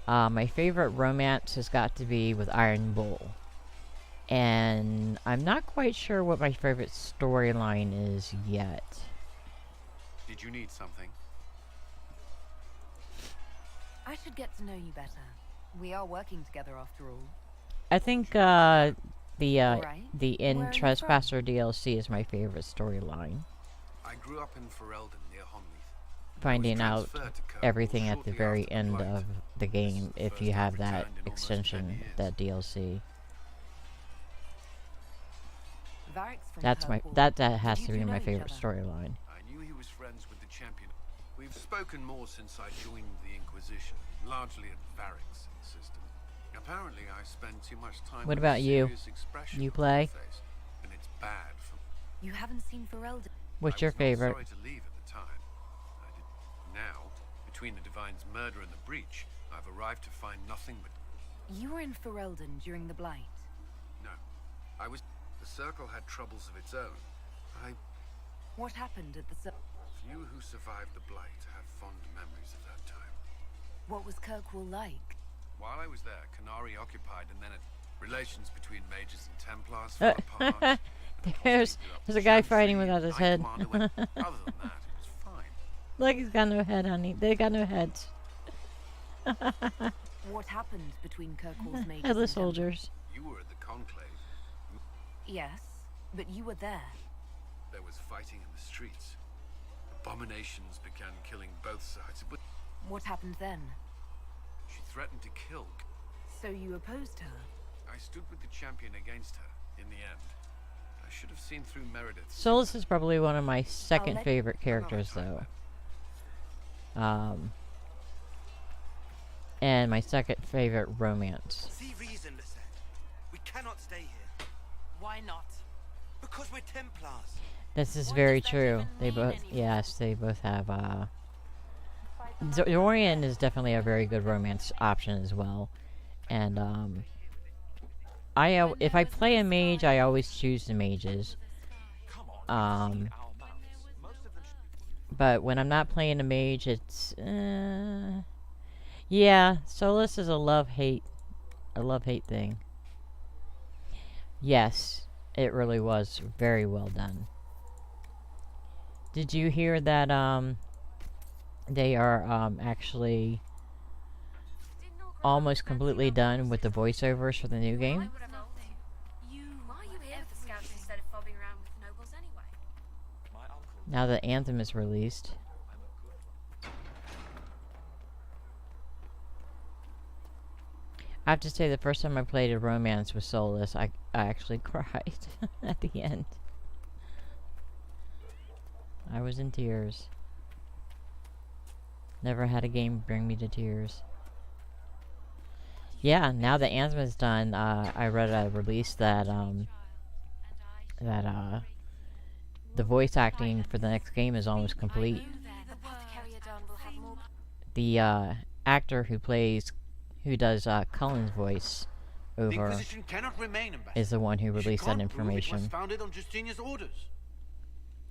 My favorite romance has got to be with Iron Bull. And I'm not quite sure what my favorite storyline is yet. Did you need something? I should get to know you better. We are working together after all. I think Alright. the Where are In you Trespasser DLC is my favorite storyline. I grew up in Ferelden near Honleath. Finding out transferred to Kirkwall everything at the shortly very after the end Blight. of the game if first you I've have that returned in almost 10 extension, years. that DLC. Varric's from That's my Kirkwall. that Did has you to be two my know each favorite other? storyline. I knew he was friends with the champion. We've spoken more since I joined the Inquisition, largely at Varric's system. Apparently, I spend too much time What with about a you? serious expression You on my play? face, and it's bad for... You haven't seen Ferelden? What's I your was not favorite? sorry to leave at the time. I did. Now, between the Divine's murder and the breach, I've arrived to find nothing but... You were in Ferelden during the Blight. No. I was... The Circle had troubles of its own. What happened at the Few who survived the Blight have fond memories of that time. What was Kirkwall like? While I was there, Canary occupied, and then relations between mages and Templars fell apart. there's a guy fighting without his head. Other than that, it was fine. Look, he's got no head, honey. They got no heads. What happened between Kirkwall's mages Headless and soldiers. You were at the Conclave. Yes, but you were there. There was fighting in the streets. Abominations began killing both sides. But What happened then? she threatened to kill. So you opposed her? I stood with the champion against her, in the end. I should have seen through Meredith's... Solus is probably one of my second favorite characters, though. And my second favorite romance. See reason, Lisette. We cannot stay here. Why not? Because we're Templars. This is very true. They both, yes, they both have, Dorian is definitely a very good romance option as well. And, if I play a mage, I always choose the mages. But when I'm not playing a mage, it's, yeah, Solus is a love-hate thing. Yes, it really was very well done. Did you hear that, they are, actually almost completely done with the voiceovers for the new game? Why are you here with the scouts instead of fobbing around with the nobles anyway? Now that Anthem is released. I have to say, the first time I played a romance with Solus, I actually cried at the end. I was in tears. Never had a game bring me to tears. Yeah, now that Anthem is done, I read a release that, the voice acting for the next game is almost complete. The, actor who does, Cullen's voice over, The Inquisition cannot remain, Ambassador. is the one who released that She can't prove it was information. founded on Justinia's orders.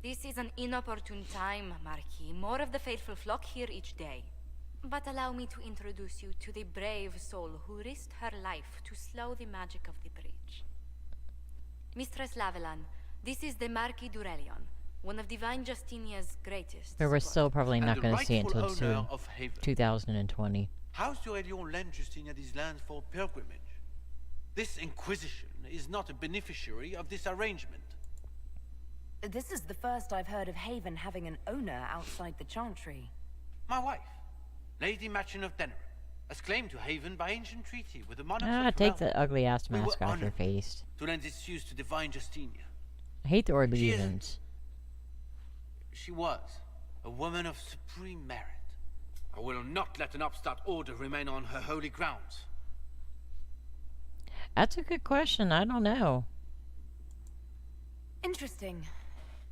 This is an inopportune time, Marquis. More of the faithful flock here each day. But allow me to introduce you to the brave soul who risked her life to slow the magic of the breach. Mistress Lavelan, this is the Marquis Durelion, one of Divine Justinia's greatest. But we're still probably And not the going to see it rightful until owner of Haven. 2020. How's Durelion lend Justinia these lands for pilgrimage? This Inquisition is not a beneficiary of this arrangement. This is the first I've heard of Haven having an owner outside the Chantry. My wife, Lady Machin of Denerim, has claimed to Haven by ancient treaty with the monarchs Ah, of take Ferelden. the ugly ass We were mask off your honored face. to lend its use to Divine Justinia. I hate the She is- Orleans. She was a woman of supreme merit. I will not let an upstart order remain on her holy grounds. That's a good question. I don't know. Interesting,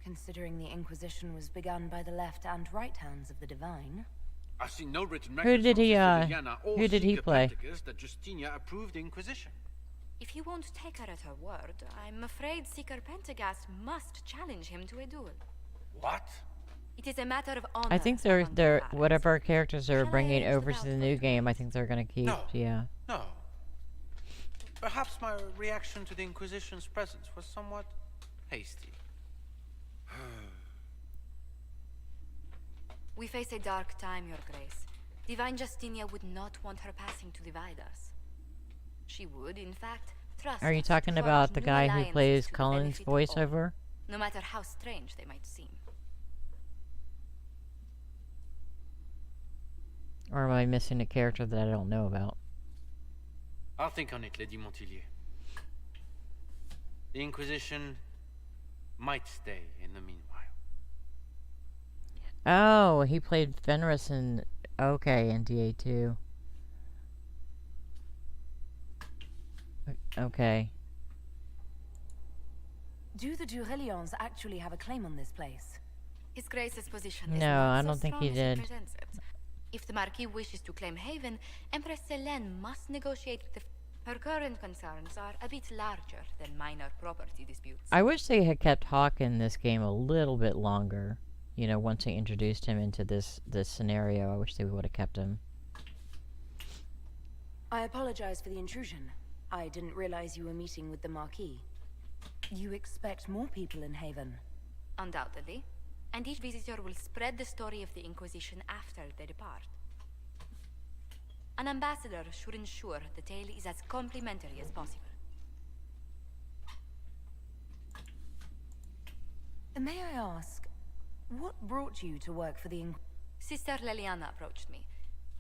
considering the Inquisition was begun by the left and right hands of the Divine. I've seen no written Who records did from he, Sister Liliana or who did he Seeker play? Penticus that Justinia approved the Inquisition. If you won't take her at her word, I'm afraid Seeker Pentagast must challenge him to a duel. What? It is a matter of honor. I think they're whatever characters they're bringing over to the new game. I think they're gonna keep. No. Yeah. No. Perhaps my reaction to the Inquisition's presence was somewhat hasty. We face a dark time, Your Grace. Divine Justinia would not want her passing to divide us. She would, in fact, trust Are you us talking to about forge the new guy who alliances plays to the Cullen's benefit of all, voiceover? no matter how strange they might seem. Or am I missing a character that I don't know about? I'll think on it, Lady Montillier. The Inquisition might stay in the meanwhile. Oh, he played Fenris in in DA2. Okay. Do the Durelions actually have a claim on this place? His Grace's position is No, not I so don't think he strong as did. presents it. If the Marquis wishes to claim Haven, Empress Selene must negotiate with her current concerns are a bit larger than minor property disputes. I wish they had kept Hawk in this game a little bit longer. You know, once they introduced him into this scenario, I wish they would have kept him. I apologize for the intrusion. I didn't realize you were meeting with the Marquis. You expect more people in Haven? Undoubtedly. And each visitor will spread the story of the Inquisition after they depart. An ambassador should ensure the tale is as complimentary as possible. May I ask, what brought you to work for the Sister Leliana approached me.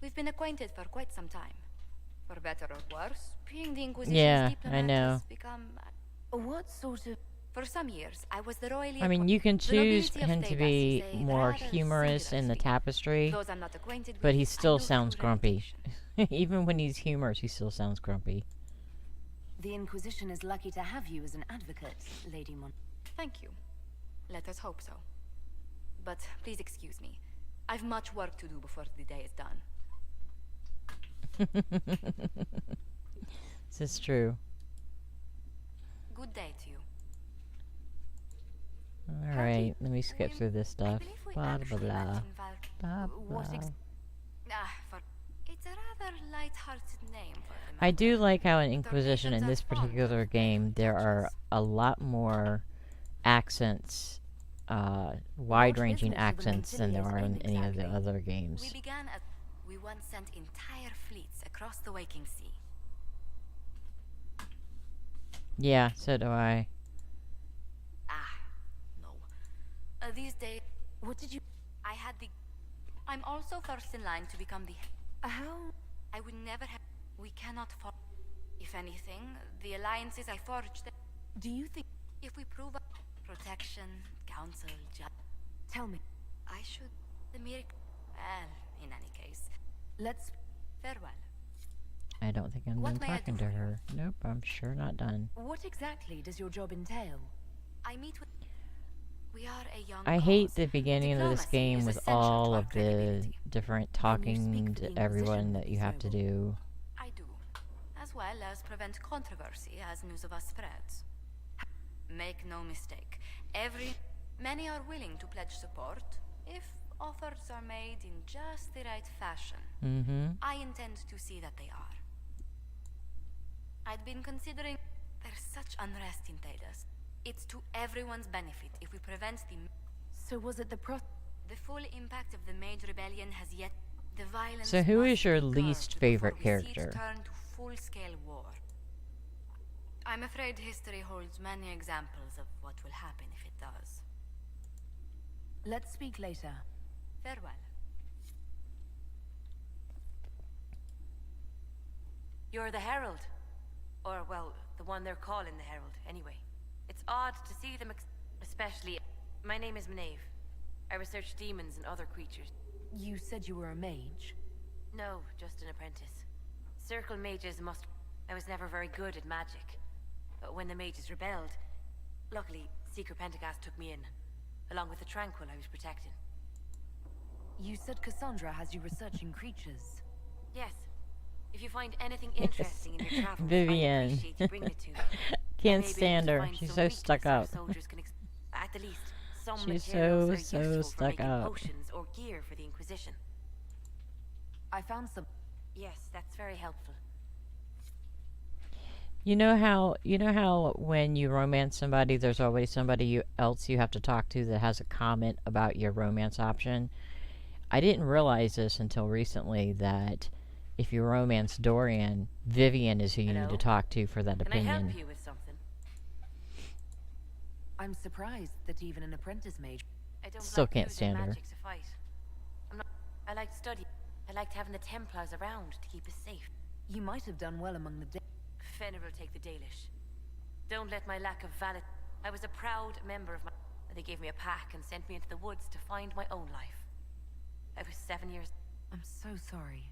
We've been acquainted for quite some time. For better or worse, being the Inquisition's diplomat I know. has become... What sort of... For some years, I was the royally... I mean, you can The choose nobility of him to Thebes be is a more rather humorous in the singular tapestry, Those I'm not acquainted but with, he I still know sounds through grumpy. Even when he's humorous, he still sounds grumpy. The Inquisition is lucky to have you as an advocate, Lady Mon. Thank you. Let us hope so. But please excuse me. I've much work to do before the day is done. This is true. Good day to you. Alright, let me skip through this stuff. Blah blah blah. Blah blah. It's a rather light-hearted name for the I do like how in Inquisition in this particular game there are a lot more accents, wide-ranging accents than there are in any of the other games. We began at... We once sent entire fleets across the waking sea. Yeah, so do I. These days... What did you... I had the... I'm also first in line to become the... How? I would never have... We cannot fall... If anything, the alliances I forged... Do you think... If we prove... Protection, counsel, Tell me. I should... The miracle... Well, in any case... Let's... Farewell. I don't think I'm done talking to her. Nope, I'm sure not done. What exactly does your job entail? I meet with... We are a young I hate cause. the beginning of this Diplomacy game is with essential to all our of the credibility. different talking to everyone that you have to do. I do, as well as prevent controversy as news of us spreads. Make no mistake, many are willing to pledge support if offers are made in just the right fashion. I intend to see that they are. I'd been considering there's such unrest in Thebes. It's to everyone's benefit if we prevent the... So was it the full impact of the Mage Rebellion has yet... The violence... So who is your must be least curbed favorite before we see it character? turn to full-scale war. I'm afraid history holds many examples of what will happen if it does. Let's speak later. Farewell. You're the Herald. Or, well, the one they're calling the Herald, anyway. It's odd to see them, especially... My name is Maeve. I research demons and other creatures. You said you were a mage? No, just an apprentice. Circle mages must... I was never very good at magic. But when the mages rebelled... Luckily, Seeker Pentagast took me in. Along with the Tranquil I was protecting. You said Cassandra has you researching creatures. Yes. If you find anything interesting in your travels, Vivian. I'd appreciate you bringing it to me. Can't stand her. She's so stuck up. At the least, some She's materials so are useful for stuck making up. potions or gear for the Inquisition. I found some. Yes, that's very helpful. You know how when you romance somebody, there's always somebody else you have to talk to that has a comment about your romance option. I didn't realize this until recently that if you romance Dorian, Vivian is who you need to talk to for that opinion. Can I help you with something? I'm surprised that even an apprentice mage... I don't Still like can't using stand her. magic to fight. I like study. I liked having the Templars around to keep us safe. You might have done well among the... Fenrir will take the Dalish. Don't let my lack of valid... I was a proud member of my... They gave me a pack and sent me into the woods to find my own life. I was 7 years... I'm so sorry.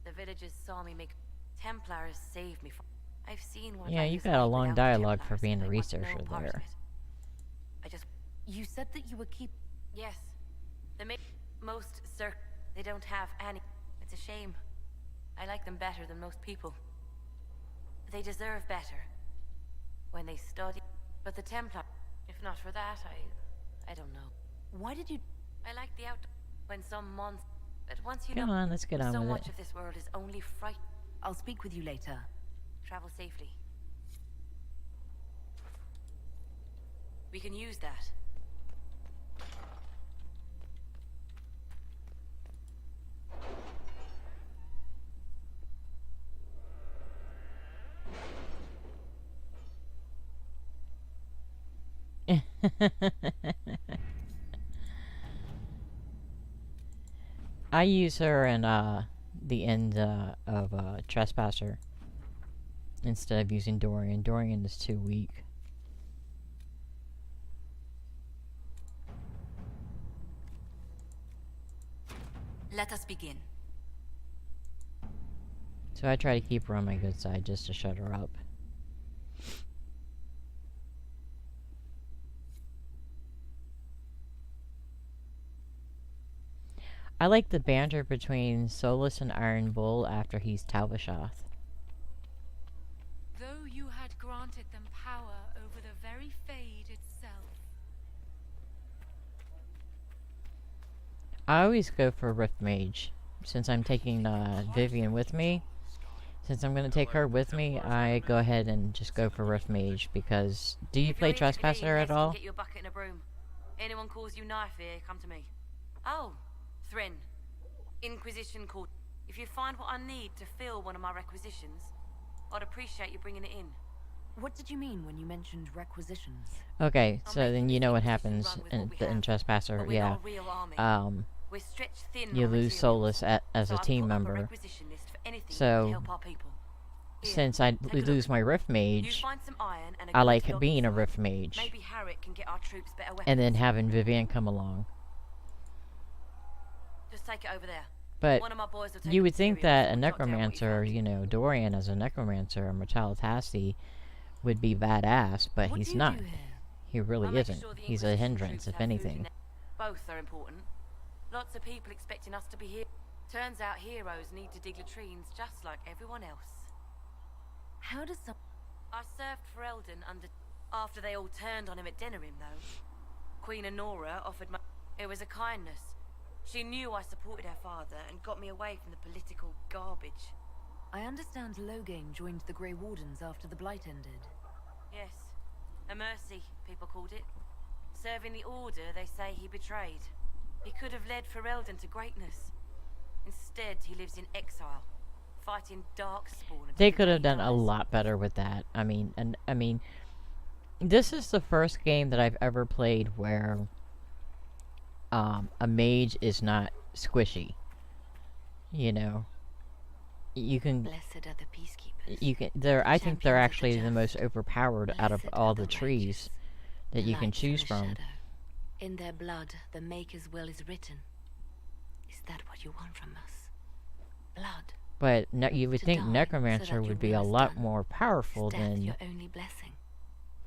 The villagers saw me make... Templars saved me from... I've seen what Yeah, life you is got a like long without dialogue for Templars, being and a I want no researcher part of there. it. I just... You said that you were Yes. Most they don't have any. It's a shame. I like them better than most people. They deserve better. When they study. But the Templar, if not for that, I don't know. Why did you... I like the outdoor. When some months... But once you Come know... on, let's get on so with much it. of this world is only fright. I'll speak with you later. Travel safely. We can use that. I use her in the end of Trespasser instead of using Dorian. Dorian is too weak. Let us begin. So I try to keep her on my good side just to shut her up. I like the banter between Solus and Iron Bull after he's Talbashath. Though you had granted them power over the very Fade itself. I always go for Rift Mage. Since I'm taking Vivian with me, since I'm going to take her with me, I go ahead and just go for Rift Mage because... Do you play Trespasser at all? Get you a bucket and a broom. Anyone calls you knife here, come to me. Oh, Thrin. Inquisition Court. If you find what I need to fill one of my requisitions, I'd appreciate you bringing it in. What did you mean when you mentioned requisitions? Okay, so then you know what happens in Trespasser, yeah. You lose Solus as a team member. So, since I lose my Rift Mage, I like being a Rift Mage. And then having Vivian come along. Just take it over there. But you would think that a Necromancer, you know, Dorian as a Necromancer, or Mortalitasti, would be badass, but he's not. He really isn't. He's a hindrance, if anything. Both are important. Lots of people expecting us to be here. Turns out heroes need to dig latrines just like everyone else. How does some... I served for Eldon after they all turned on him at Denerim, though. Queen Honora offered my... It was a kindness. She knew I supported her father and got me away from the political garbage. I understand Loghain joined the Grey Wardens after the Blight ended. Yes. A mercy, people called it. Serving the Order, they say he betrayed. He could have led Ferelden to greatness. Instead, he lives in exile, fighting Darkspawn. They could have done a lot better with that. I mean, this is the first game that I've ever played where a mage is not squishy. You know, you can. Blessed are the peacekeepers. You can. I think they're actually the most overpowered out of all the trees that you can choose from. In their blood, the Maker's will is written. Is that what you want from us? Blood. But you would think Necromancer would be a lot more powerful than your only blessing.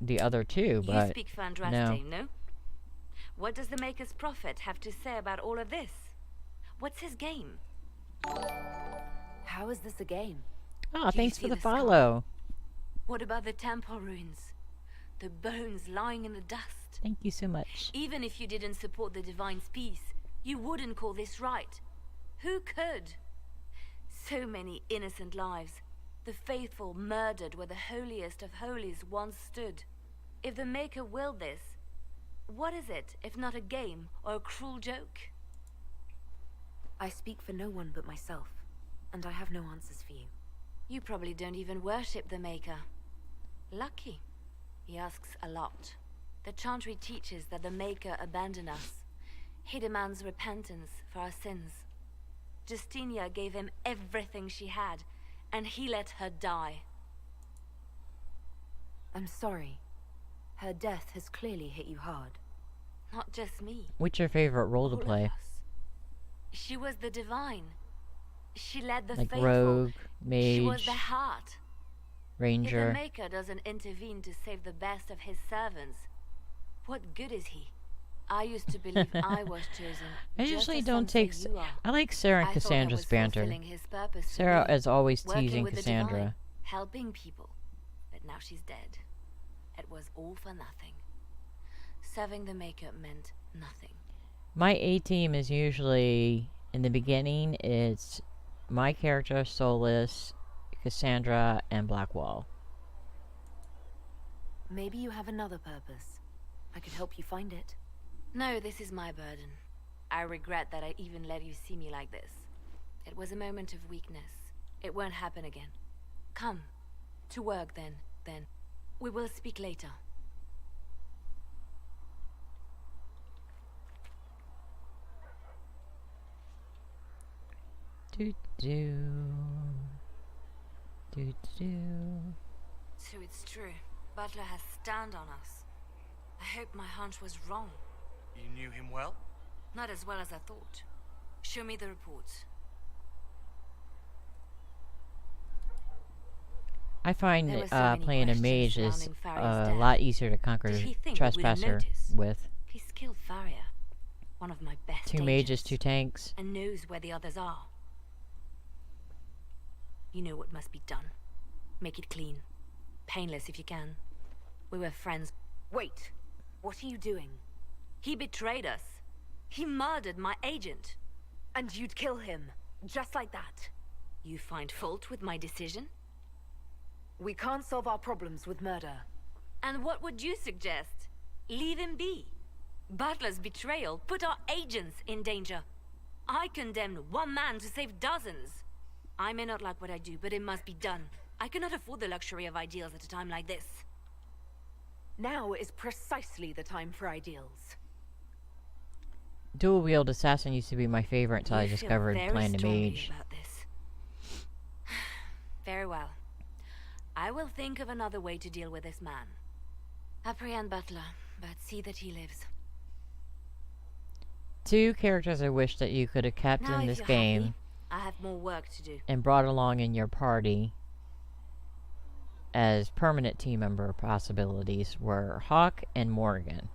The other two, but you speak for Andraste, no? What does the Maker's prophet have to say about all of this? What's his game? How is this a game? Oh, thanks for the follow. What about the temple ruins? The bones lying in the dust? Thank you so much. Even if you didn't support the Divine's peace, you wouldn't call this right. Who could? So many innocent lives. The faithful murdered where the holiest of holies once stood. If the Maker willed this, what is it if not a game or a cruel joke? I speak for no one but myself, and I have no answers for you. You probably don't even worship the Maker. Lucky. He asks a lot. The Chantry teaches that the Maker abandoned us. He demands repentance for our sins. Justinia gave him everything she had, and he let her die. I'm sorry. Her death has clearly hit you hard. Not just me. What's your favorite role to play? She was the Divine. She led the like faithful. Rogue, Mage, she was the heart. Ranger. If the Maker doesn't intervene to save the best of his servants, what good is he? I used to believe I was chosen. I just usually as don't some take. say you are. I like Sarah and I thought I Cassandra's was banter. fulfilling his purpose for Sarah me, is always working teasing with the Cassandra. divine, helping people. But now she's dead. It was all for nothing. Serving the Maker meant nothing. My A team is usually, in the beginning, it's my character, Solus, Cassandra, and Blackwall. Maybe you have another purpose. I could help you find it. No, this is my burden. I regret that I even let you see me like this. It was a moment of weakness. It won't happen again. Come. To work, then. We will speak later. So it's true. Butler has stand on us. I hope my hunch was wrong. You knew him well? Not as well as I thought. Show me the reports. I find There were so many playing a questions mage is surrounding Farria's a death. lot easier to conquer Did he think we wouldn't Trespasser notice? with. He's killed Faria, one of my best 2 mages, 2 tanks. and knows where the others are. You know what must be done. Make it clean. Painless if you can. We were friends. Wait. What are you doing? He betrayed us. He murdered my agent. And you'd kill him. Just like that. You find fault with my decision? We can't solve our problems with murder. And what would you suggest? Leave him be. Butler's betrayal put our agents in danger. I condemned one man to save dozens. I may not like what I do, but it must be done. I cannot afford the luxury of ideals at a time like this. Now is precisely the time for ideals. Dual wield assassin used to be my favorite until I You feel discovered very playing a strongly mage. about this. Very well. I will think of another way to deal with this man. Apprehend Butler, but see that he lives. 2 characters I wish that you could have kept Now, in if this you're game happy, I have more work to do. and brought along in your party as permanent team member possibilities were Hawk and Morgan.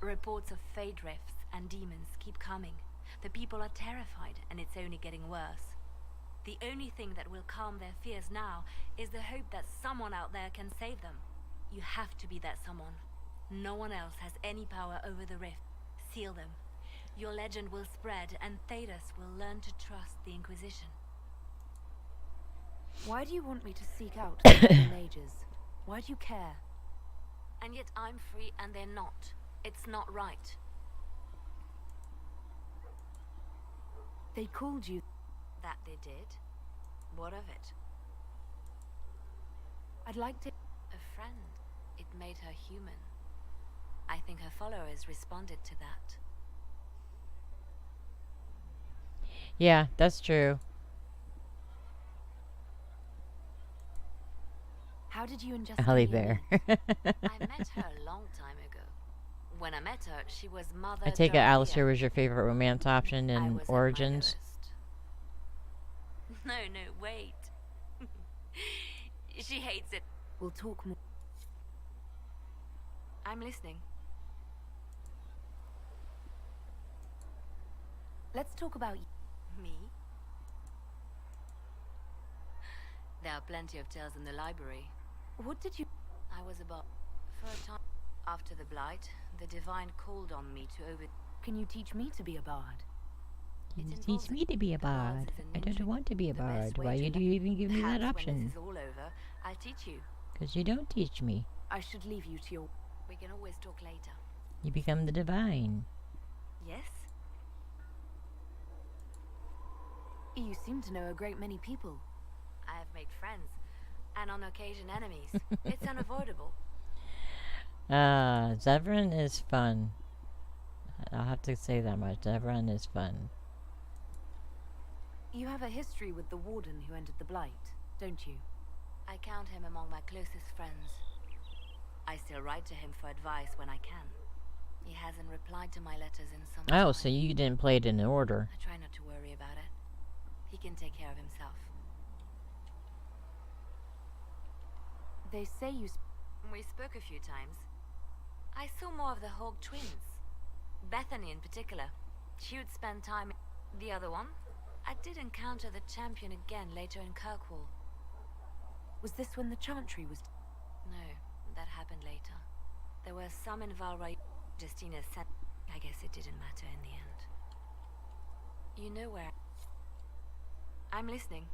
Reports of fade rifts and demons keep coming. The people are terrified, and it's only getting worse. The only thing that will calm their fears now is the hope that someone out there can save them. You have to be that someone. No one else has any power over the rift. Seal them. Your legend will spread, and Thedas will learn to trust the Inquisition. Why do you want me to seek out the mages? Why do you care? And yet I'm free and they're not. It's not right. They called you. That they did? What of it? I'd like to... A friend. It made her human. I think her followers responded to that. Yeah, that's true. How did you ingest Holly the Bear. I met her a long time ago. When I met her, she was Mother I take it Dorothea. Alistair was your favorite romance option I in was at my Origins. No, wait. She hates it. We'll talk more. I'm listening. Let's talk about Me? There are plenty of tales in the library. What did you... I was about... For a time after the Blight, the Divine called on me to over... Can you teach me to be a bard? Can you teach me to be a bard? I don't want to be a bard. Why do you even give me that Perhaps when option? this is all over, I'll teach you. Because you don't teach me. I should leave you to your... We can always talk later. You become the divine. Yes? You seem to know a great many people. I have made friends, and on occasion enemies. It's unavoidable. Zevran is fun. I'll have to say that much. Zevran is fun. You have a history with the warden who entered the Blight, don't you? I count him among my closest friends. I still write to him for advice when I can. He hasn't replied to my letters in some time. Oh, so you didn't play it in order. I try not to worry about it. He can take care of himself. They say you... We spoke a few times. I saw more of the Hawk twins. Bethany in particular. She would spend time... The other one? I did encounter the champion again later in Kirkwall. Was this when the Chantry was... No, that happened later. There were some in Valray. Justina said... I guess it didn't matter in the end. You know where... I'm listening.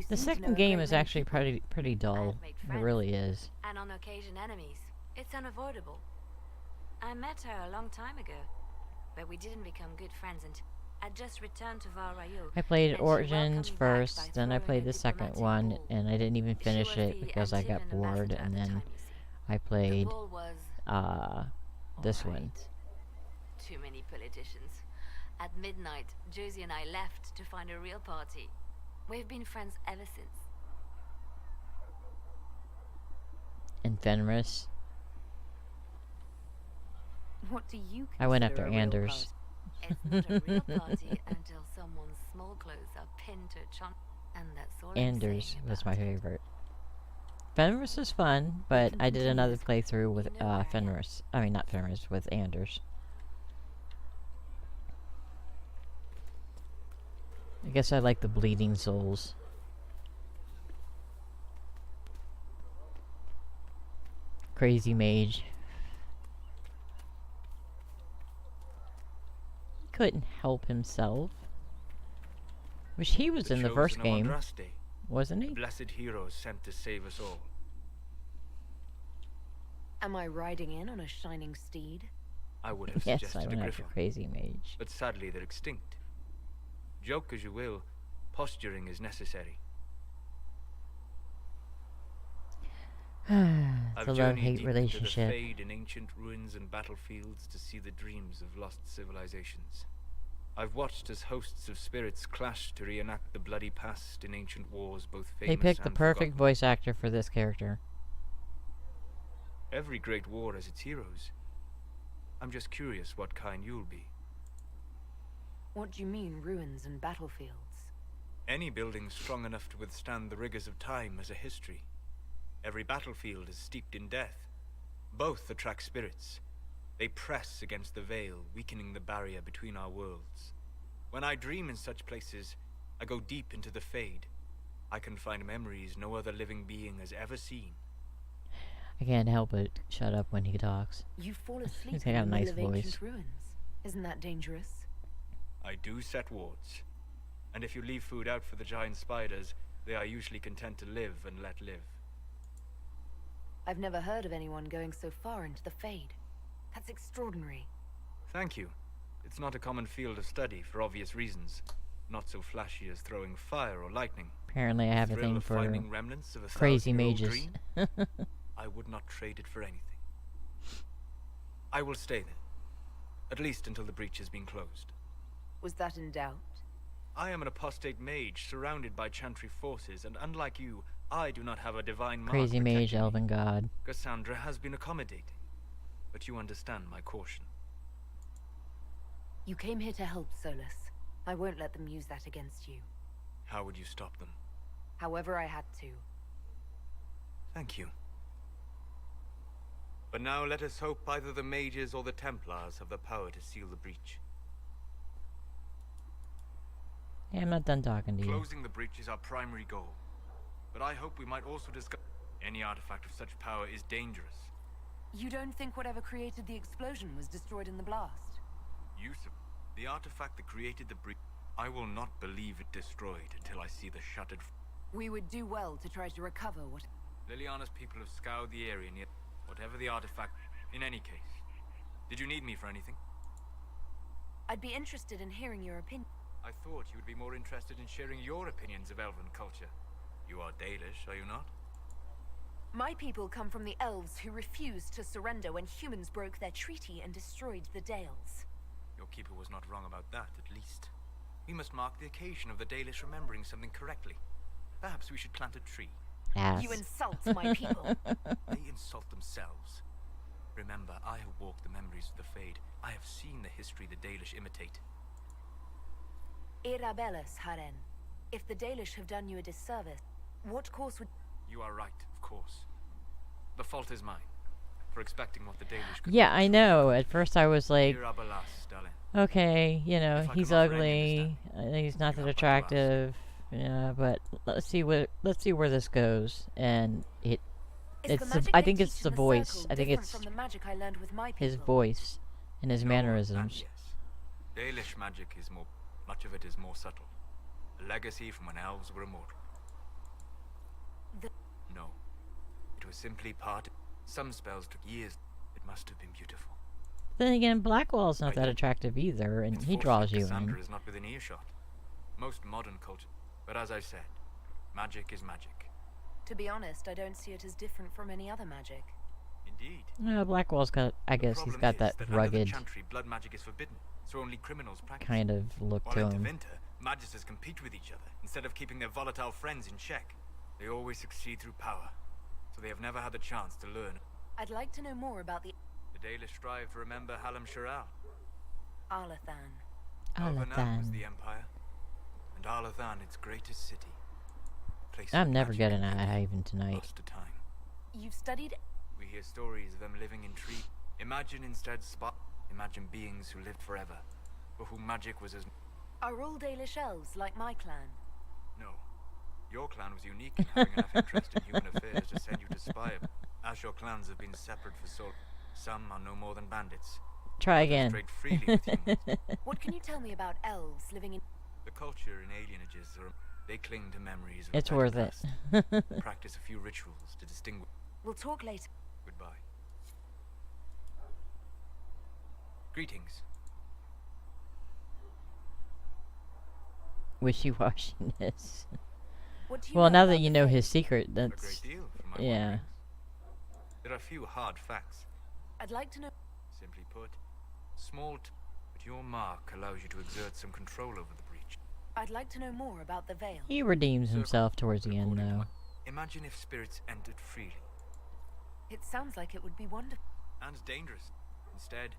The second game is actually pretty dull. It really is. And on occasion enemies. It's unavoidable. I met her a long time ago, but we didn't become good friends until I just returned to Valrayo. I played Origins first, then I played the second one, and I didn't even finish it because I got bored, and then I played this one. Too many politicians. At midnight, Josie and I left to find a real party. We've been friends ever since. And Fenris. What do you I went consider after a real Anders. It's not a real party until someone's small clothes are pinned to a chant, and that's all. Anders was my favorite. Fenris was fun, but I did another playthrough with Fenris. I mean, not Fenris, with Anders. I guess I like the bleeding souls. Crazy mage. Couldn't help himself. Wish he was in the first game, wasn't he? The blessed heroes sent to save us all. Am I riding in on a shining steed? I would have Yes, suggested I a went after griffin, Crazy Mage. but sadly they're extinct. Joke as you will, posturing is necessary. It's a I've journeyed love-hate deep relationship. into the Fade in ancient ruins and battlefields to see the dreams of lost civilizations. I've watched as hosts of spirits clash to reenact the bloody past in ancient wars, both famous They picked the and perfect forgotten. voice actor for this character. Every great war has its heroes. I'm just curious what kind you'll be. What do you mean, ruins and battlefields? Any building strong enough to withstand the rigors of time has a history. Every battlefield is steeped in death. Both attract spirits. They press against the veil, weakening the barrier between our worlds. When I dream in such places, I go deep into the Fade. I can find memories no other living being has ever seen. I can't help but shut up when he talks. You fall asleep He's in got the a nice middle of voice. ancient ruins. Isn't that dangerous? I do set wards. And if you leave food out for the giant spiders, they are usually content to live and let live. I've never heard of anyone going so far into the Fade. That's extraordinary. Thank you. It's not a common field of study for obvious reasons. Not so flashy as throwing fire or lightning. Apparently I have a Thrill thing of for finding remnants of a crazy 1,000-year-old mages. dream? I would not trade it for anything. I will stay then. At least until the breach has been closed. Was that in doubt? I am an apostate mage surrounded by Chantry forces, and unlike you, I do not have a divine mark Crazy mage, protecting me. elven god. Cassandra has been accommodating, but you understand my caution. You came here to help, Solus. I won't let them use that against you. How would you stop them? However I had to. Thank you. But now let us hope either the mages or the Templars have the power to seal the breach. Yeah, I'm not done talking to you. Closing the breach is our primary goal. But I hope we might also discover any artifact of such power is dangerous. You don't think whatever created the explosion was destroyed in the blast? Yusuf, the artifact that created the breach, I will not believe it destroyed until I see the shuttered... We would do well to try to recover what... Liliana's people have scoured the area near... Whatever the artifact... In any case. Did you need me for anything? I'd be interested in hearing your opinion. I thought you would be more interested in sharing your opinions of elven culture. You are Dalish, are you not? My people come from the elves who refused to surrender when humans broke their treaty and destroyed the Dales. Your keeper was not wrong about that, at least. We must mark the occasion of the Dalish remembering something correctly. Perhaps we should plant a tree. Ass. You insult my people. They insult themselves. Remember, I have walked the memories of the Fade. I have seen the history the Dalish imitate. Irabellus, Haren. If the Dalish have done you a disservice... What course would... You are right, of course. The fault is mine, for expecting what the Danish could Yeah, I know. At first I was like, Dear Abelas, darling. okay, you know, If I he's can offer any ugly. He's not that attractive. Yeah, but let's see where this goes. And I think it's the voice. I think it's from the magic I learned with my his people. voice and his mannerisms. Yes. Dalish magic is much of it is more subtle. A legacy from when elves were immortal. No. It was simply part. Some spells took years. It must have been beautiful. Then again, Blackwell's not that attractive either, and he draws you Cassandra in. is not within earshot. Most modern culture. But as I said, magic is magic. To be honest, I don't see it as different from any other magic. Indeed. Blackwell's got, I guess he's got that rugged under the Chantry, blood magic is forbidden, so only criminals practice. kind of look While to in him. Tevinter, magisters compete with each other instead of keeping their volatile friends in check. They always succeed through power, so they have never had the chance to learn. I'd like to know more about the The Dalish strive to remember Hallam Shiral. Arlathan. Alvanam was the empire, and Arlathan its greatest city. I'm never getting out of Haven tonight. Lost to time. You've studied... We hear stories of them living in trees. Imagine instead Imagine beings who lived forever, for whom magic was as... Are all Dalish elves like my clan? No. Your clan was unique in having enough interest in human affairs to send you to spy. As your clans have been separate for so long, some are no more than bandits. Try Others again. trade freely with humans. What can you tell me about elves living in... The culture in alienages they cling to memories of It's a worth better it. past. Practice a few rituals to distinguish. We'll talk later. Goodbye. Greetings. Wishy-washiness. What do you Well, know now that about you the know faith? his secret, A that's... great deal from my Yeah. wanderings. There are few hard facts. I'd like to know... Simply put, but your mark allows you to exert some control over the breach. I'd like to know more about the veil. He redeems himself towards the end, though. Imagine if spirits entered freely. It sounds like it would be wonderful. And dangerous. Instead,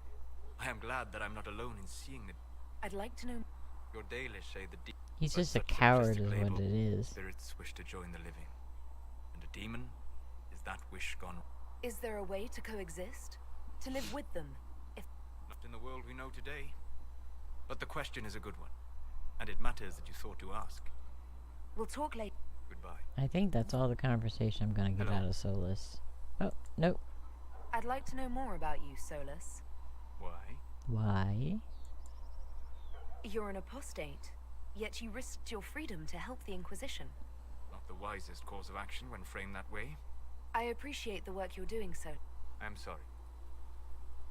I am glad that I'm not alone in seeing it. I'd like to know... Your Dalish say the He's but just a such coward simplistic is what label, it is. Spirits wish to join the living. And a demon? Is that wish gone? Is there a way to coexist? To live with them? If... Not in the world we know today. But the question is a good one. And it matters that you thought to ask. We'll talk later. Goodbye. I think that's all the conversation I'm gonna get out of Solus. Oh, nope. I'd like to know more about you, Solus. Why? Why? You're an apostate, yet you risked your freedom to help the Inquisition. Not the wisest course of action when framed that way. I appreciate the work you're doing, so... I am sorry.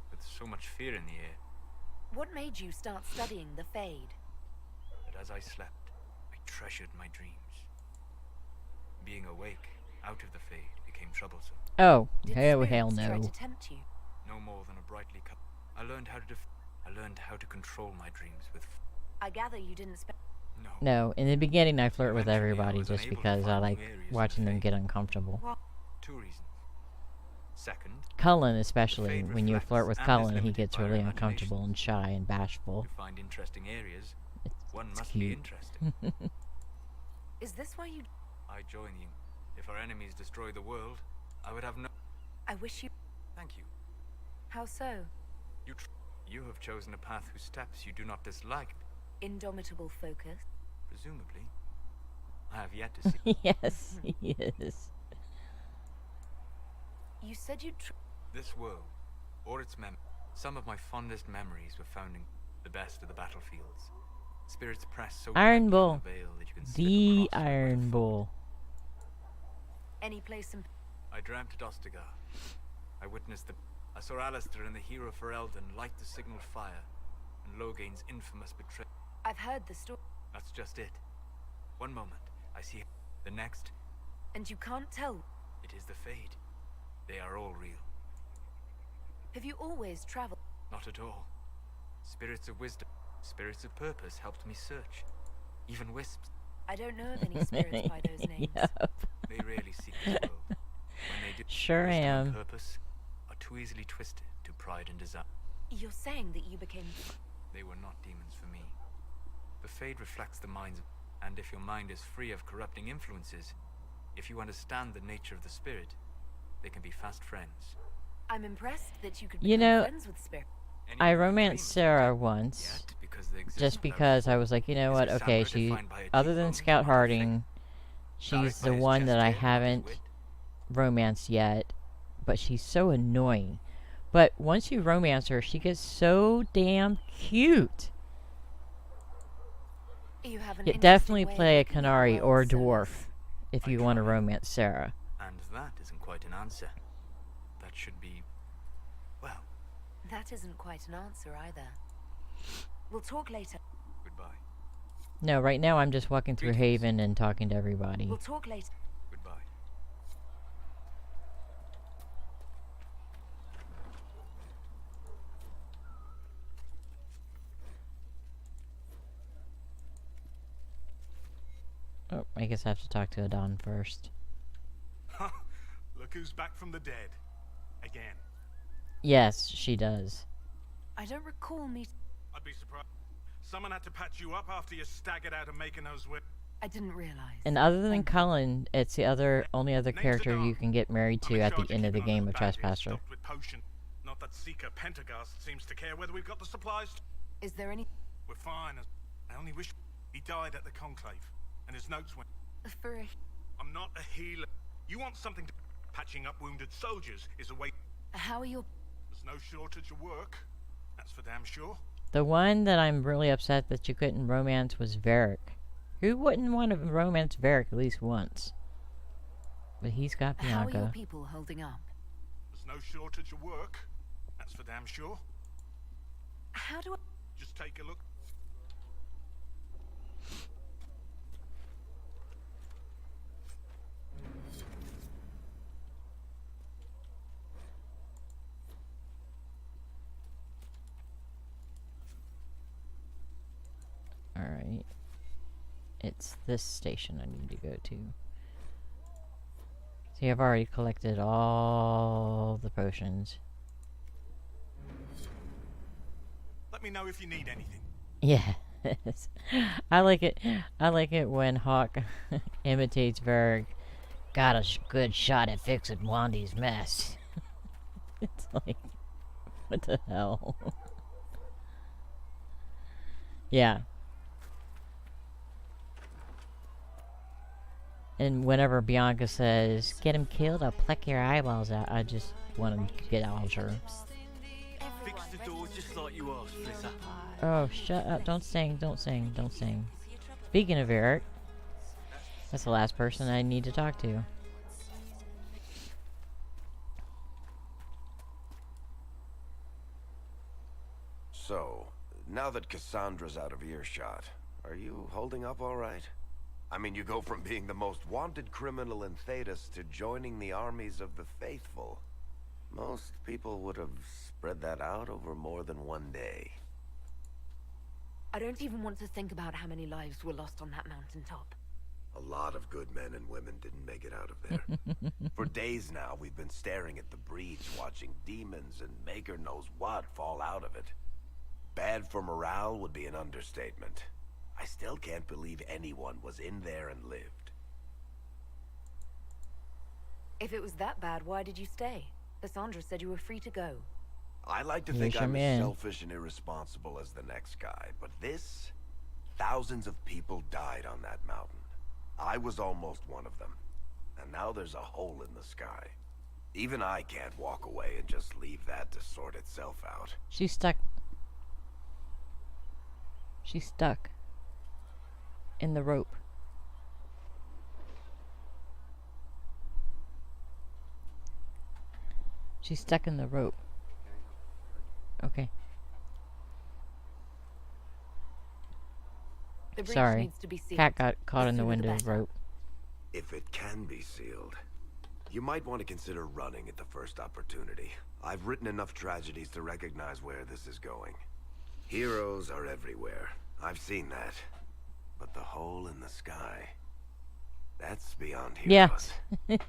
With so much fear in the air. What made you start studying the Fade? But as I slept, I treasured my dreams. Being awake, out of the Fade, became troublesome. Oh, Did hell spirits try no. to tempt you? No more than a brightly cut. I learned how to control my dreams with... I gather you didn't spend... No, in the beginning I flirt with Eventually, I everybody was just unable to because I find like new areas of watching the them Fade. get uncomfortable. Two reasons. Second, Cullen especially, Fade when you reflects flirt with and is Cullen, he limited gets by our really imagination. uncomfortable and shy and bashful. to find interesting areas, one It's must cute. be interesting. Is this why you... I join you. If our enemies destroy the world, I would have no... I wish you... Thank you. How so? You have chosen a path whose steps you do not dislike. Indomitable focus. Presumably. I have yet to see... Yes, he is. You said you'd... This world, or its some of my fondest memories were found in the best of the battlefields. Spirits press so Iron tightly on Bull. the veil that you can slip The across it Iron Bull. Any place in... I dreamt at Ostagar. I witnessed I saw Alistair and the hero Ferelden light the signal fire, and Loghain's infamous betrayal. I've heard the story. That's just it. One moment, I see the next. And you can't tell. It is the Fade. They are all real. Have you always traveled? Not at all. Spirits of wisdom, spirits of purpose helped me search. Even wisps. I don't know of any spirits by those names. Yep. They rarely seek this world. When they do, Sure wisdom and am. purpose are too easily twisted to pride and desire. You're saying that you became... They were not demons for me. The Fade reflects the minds of... And if your mind is free of corrupting influences, If you understand the nature of the spirit, they can be fast friends. I'm impressed that you could You become know, friends with Spirit. I romanced Sarah once, just because I was like, you know what, okay, she, other than Scout Harding, she's the one that I haven't romanced yet, but she's so annoying. But once you romance her, she gets so damn cute. You have an Yeah, interesting definitely way of play a looking at the Canary world, or a Sir. dwarf if you want to romance Sarah. And that isn't quite an answer. That should be, well, That isn't quite an answer either. We'll talk later. goodbye. No, right now I'm just walking through Haven and talking to everybody. We'll talk later. Goodbye. Oh, I guess I have to talk to Adon first. Look who's back from the dead. Again. Yes, she does. I don't recall me. I'd be surprised. Someone had to patch you up after you staggered out of making those whip. I didn't realize. And other than Cullen, it's the only other character you can get married to at the end of the game of Trespasser. With potion. Not that Seeker Pentecost seems to care whether we've got the supplies. Is there any? We're fine. I only wish he died at the conclave, and his notes went. For a... I'm not a healer. You want something to... Patching up wounded soldiers is a way... How are you? There's no shortage of work. That's for damn sure. The one that I'm really upset that you couldn't romance was Varric. Who wouldn't want to romance Varric at least once? But he's got Bianca. How are your people holding up? There's no shortage of work. That's for damn sure. How do I... Just take a look. Alright. It's this station I need to go to. See, I've already collected all the potions. Let me know if you need anything. Yes. I like it. I like it when Hawk imitates Varric. Got a good shot at fixing Wandy's mess. It's like, what the hell? Yeah. And whenever Bianca says, get him killed, I'll pluck your eyeballs out, I just want to get Alger. Fix the door just like you asked, Flitter. Oh, shut up. Don't sing, don't sing, don't sing. Speaking of Eric, that's the last person I need to talk to. So, now that Cassandra's out of earshot, are you holding up all right? I mean, you go from being the most wanted criminal in Thedas to joining the armies of the faithful. Most people would have spread that out over more than one day. I don't even want to think about how many lives were lost on that mountaintop. A lot of good men and women didn't make it out of there. For days now, we've been staring at the breach, watching demons and maker knows what fall out of it. Bad for morale would be an understatement. I still can't believe anyone was in there and lived. If it was that bad, why did you stay? Cassandra said you were free to go. I like to think I'm as selfish and irresponsible as the next guy, but this... Thousands of people died on that mountain. I was almost one of them. And now there's a hole in the sky. Even I can't walk away and just leave that to sort itself out. She's stuck. She's stuck. In the rope. She's stuck in the rope. Okay. The breach Sorry. needs to be sealed. Cat got caught in the sooner window better. rope. If it can be sealed, you might want to consider running at the first opportunity. I've written enough tragedies to recognize where this is going. Heroes are everywhere. I've seen that. But the hole in the sky, that's beyond heroes. Yes.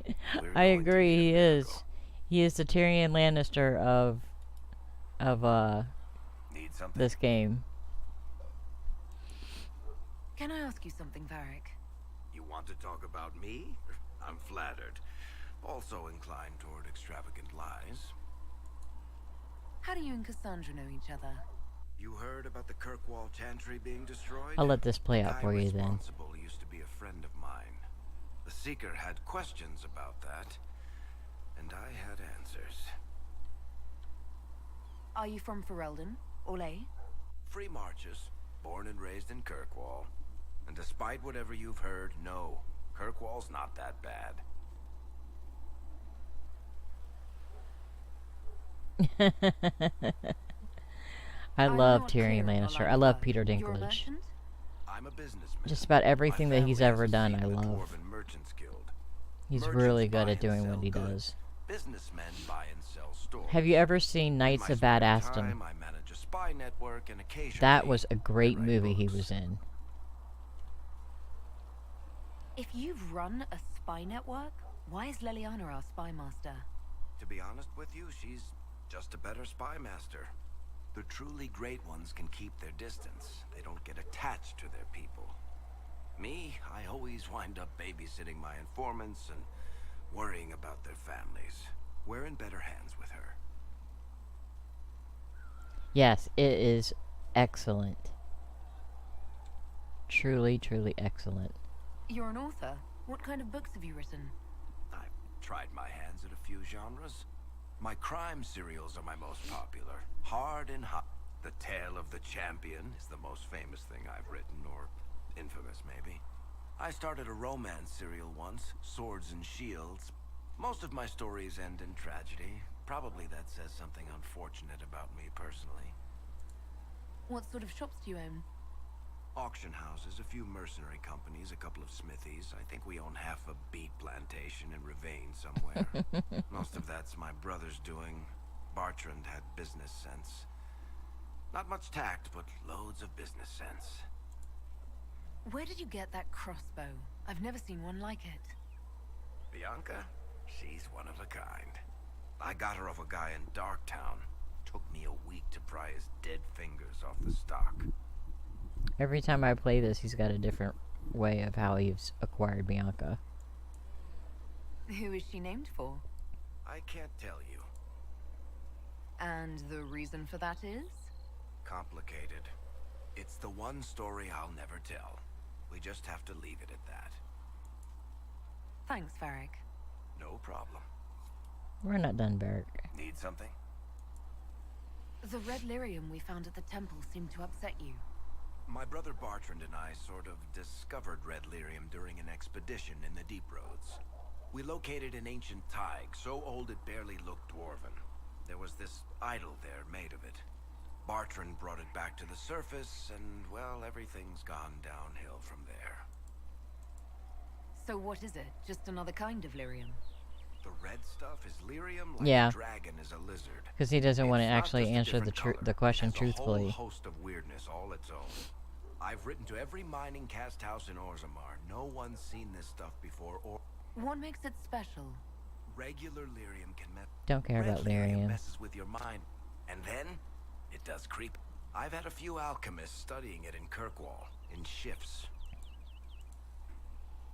I agree, he is. He is the Tyrion Lannister of this game. Can I ask you something, Varric? You want to talk about me? I'm flattered. Also inclined toward extravagant lies. How do you and Cassandra know each other? You heard about the Kirkwall Chantry being destroyed? I'll let this play out for you then. The guy responsible used to be a friend of mine. The Seeker had questions about that, and I had answers. Are you from Ferelden? Orlais? Free Marches, born and raised in Kirkwall. And despite whatever you've heard, no, Kirkwall's not that bad. I love Tyrion Lannister. I love Peter Dinklage. I'm a businessman. Just about everything that he's ever done, I love. He's really good at doing what he does. Businessmen buy and sell stores. Have you ever seen Knights of Bad Aston? I manage a spy network and occasionally That was a great movie he was in. If you've run a spy network, why is Leliana our spy master? To be honest with you, she's just a better spy master. The truly great ones can keep their distance. They don't get attached to their people. Me, I always wind up babysitting my informants and worrying about their families. We're in better hands with her. Yes, it is excellent. Truly, truly excellent. You're an author. What kind of books have you written? I've tried my hands at a few genres. My crime serials are my most popular. Hard and hot. The Tale of the Champion is the most famous thing I've written, or infamous maybe. I started a romance serial once, Swords and Shields. Most of my stories end in tragedy. Probably that says something unfortunate about me personally. What sort of shops do you own? Auction houses, a few mercenary companies, a couple of smithies. I think we own half a beet plantation in Ravane somewhere. Most of that's my brother's doing. Bartrand had business sense. Not much tact, but loads of business sense. Where did you get that crossbow? I've never seen one like it. Bianca? She's one of a kind. I got her off a guy in Darktown. Took me a week to pry his dead fingers off the stock. Every time I play this, he's got a different way of how he's acquired Bianca. Who is she named for? I can't tell you. And the reason for that is? Complicated. It's the one story I'll never tell. We just have to leave it at that. Thanks, Varric. No problem. We're not done, Barrick. Need something? The red lyrium we found at the temple seemed to upset you. My brother Bartrand and I sort of discovered red lyrium during an expedition in the Deep Roads. We located an ancient Tig, so old it barely looked dwarven. There was this idol there made of it. Bartrand brought it back to the surface, and, well, everything's gone downhill from there. So what is it? Just another kind of lyrium? The red stuff is lyrium, like Yeah. a dragon is a lizard. Because he doesn't want to It's not actually just a answer different the color. question It has a truthfully. whole host of weirdness all its own. I've written to every mining cast house in Orzammar. No one's seen this stuff before, or What makes it special? regular lyrium can mess. Don't care about lyrium. Messes with your mind, and then it does creep. I've had a few alchemists studying it in Kirkwall, in shifts.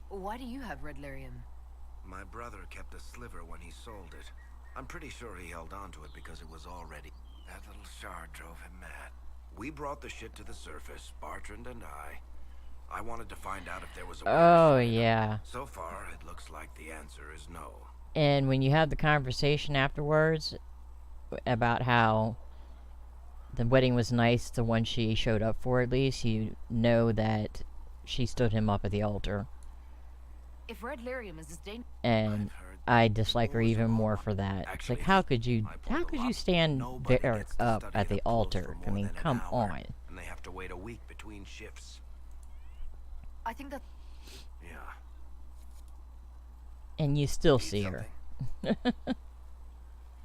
Why do you have red lyrium? My brother kept a sliver when he sold it. I'm pretty sure he held on to it because it was already... That little shard drove him mad. We brought the shit to the surface, Bartrand and I. I wanted to find out if there was a way to Oh, free them. yeah. So far, it looks like the answer is no. And when you have the conversation afterwards about how the wedding was nice, the one she showed up for at least, you know that she stood him up at the altar. If red lyrium is as dangerous... And I dislike her even more for that. It's like, how could you stand Varric up at the altar? I mean, come on. And they have to wait a week between shifts. I think that... Yeah. And you still see her.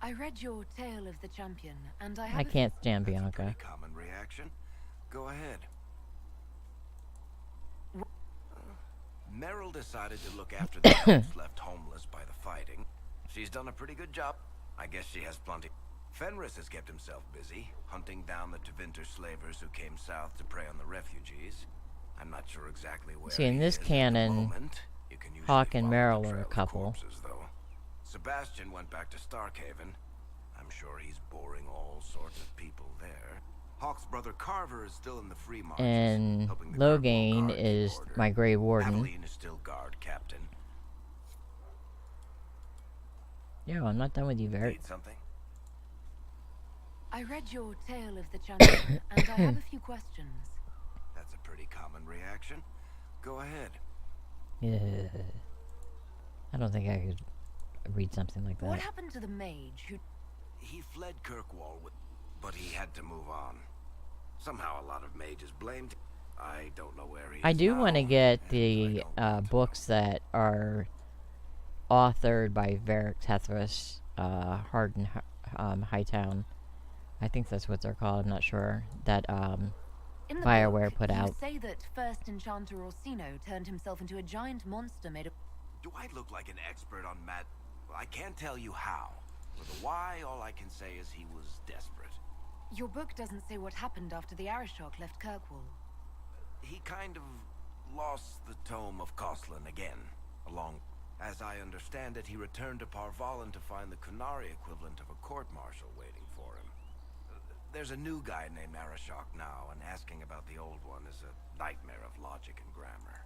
I read your Tale of the Champion, and I have I can't stand Bianca. Common reaction. Go ahead. Meryl decided to look after the elves left homeless by the fighting. She's done a pretty good job. I guess she has plenty. Fenris has kept himself busy, hunting down the Tevinter slavers who came south to prey on the refugees. I'm not sure exactly where. See, in this canon, Hawk and Meryl are a couple. Sebastian went back to Starkhaven. I'm sure he's boring all sorts of people there. Hawk's brother Carver is still in the free marches, And helping the Logain is my Grey Warden. Aveline is still guard captain. Yeah, I'm not done with you, Vert. Need something? I read your tale of the Chantry, and I have a few questions. That's a pretty common reaction. Go ahead. Yeah. I don't think I could read something like that. What happened to the mage who... He fled Kirkwall, but he had to move on. Somehow a lot of mages blamed him. I don't know where he is I do want to now, get the books that are authored by Varric Tethras, Harden Hightown. I think that's what they're called. I'm not sure. That In the BioWare book, put you out. say that first enchanter Orsino turned himself into a giant monster made of... Do I look like an expert on Well, I can't tell you how. For the why, all I can say is he was desperate. Your book doesn't say what happened after the Arishok left Kirkwall. He kind of lost the tome of Coslin again. As I understand it, he returned to Parvalen to find the Kunari equivalent of a court-martial waiting for him. There's a new guy named Arishok now, and asking about the old one is a nightmare of logic and grammar.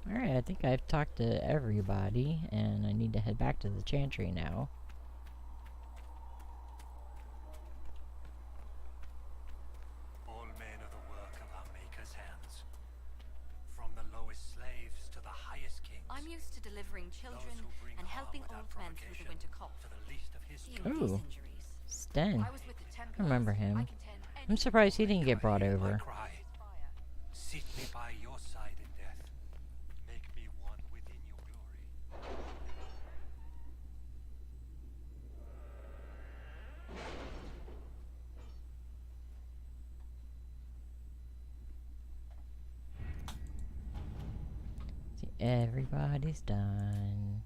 Alright, I think I've talked to everybody, and I need to head back to the Chantry now. All men are the work of our Maker's hands. From the lowest slaves to the highest kings. I'm used to delivering children and helping old men through the winter cold. For the least of his Ooh, Sten. I remember him. I'm surprised he didn't get brought over. Sit me by your side in death. Make me one within your glory. See, everybody's done.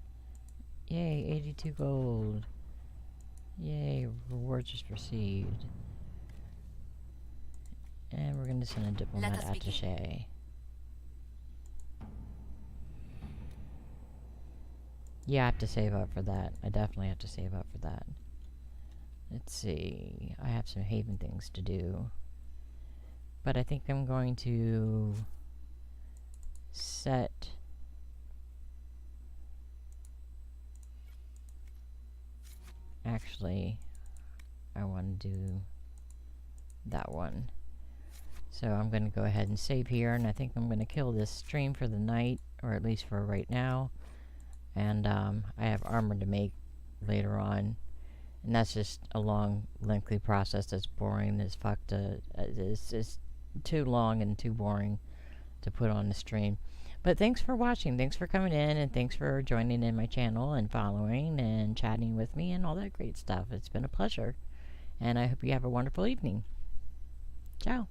Yay, 82 gold. Yay, rewards just received. And we're going to send a diplomat attaché. Yeah, I have to save up for that. I definitely have to save up for that. Let's see. I have some Haven things to do. But I think I'm going to set... Actually, I want to do that one. So I'm going to go ahead and save here, and I think I'm going to kill this stream for the night, or at least for right now. And I have armor to make later on, and that's just a long, lengthy process that's boring as fuck to... it's just too long and too boring to put on the stream. But thanks for watching, thanks for coming in, and thanks for joining in my channel and following and chatting with me and all that great stuff. It's been a pleasure, and I hope you have a wonderful evening. Ciao.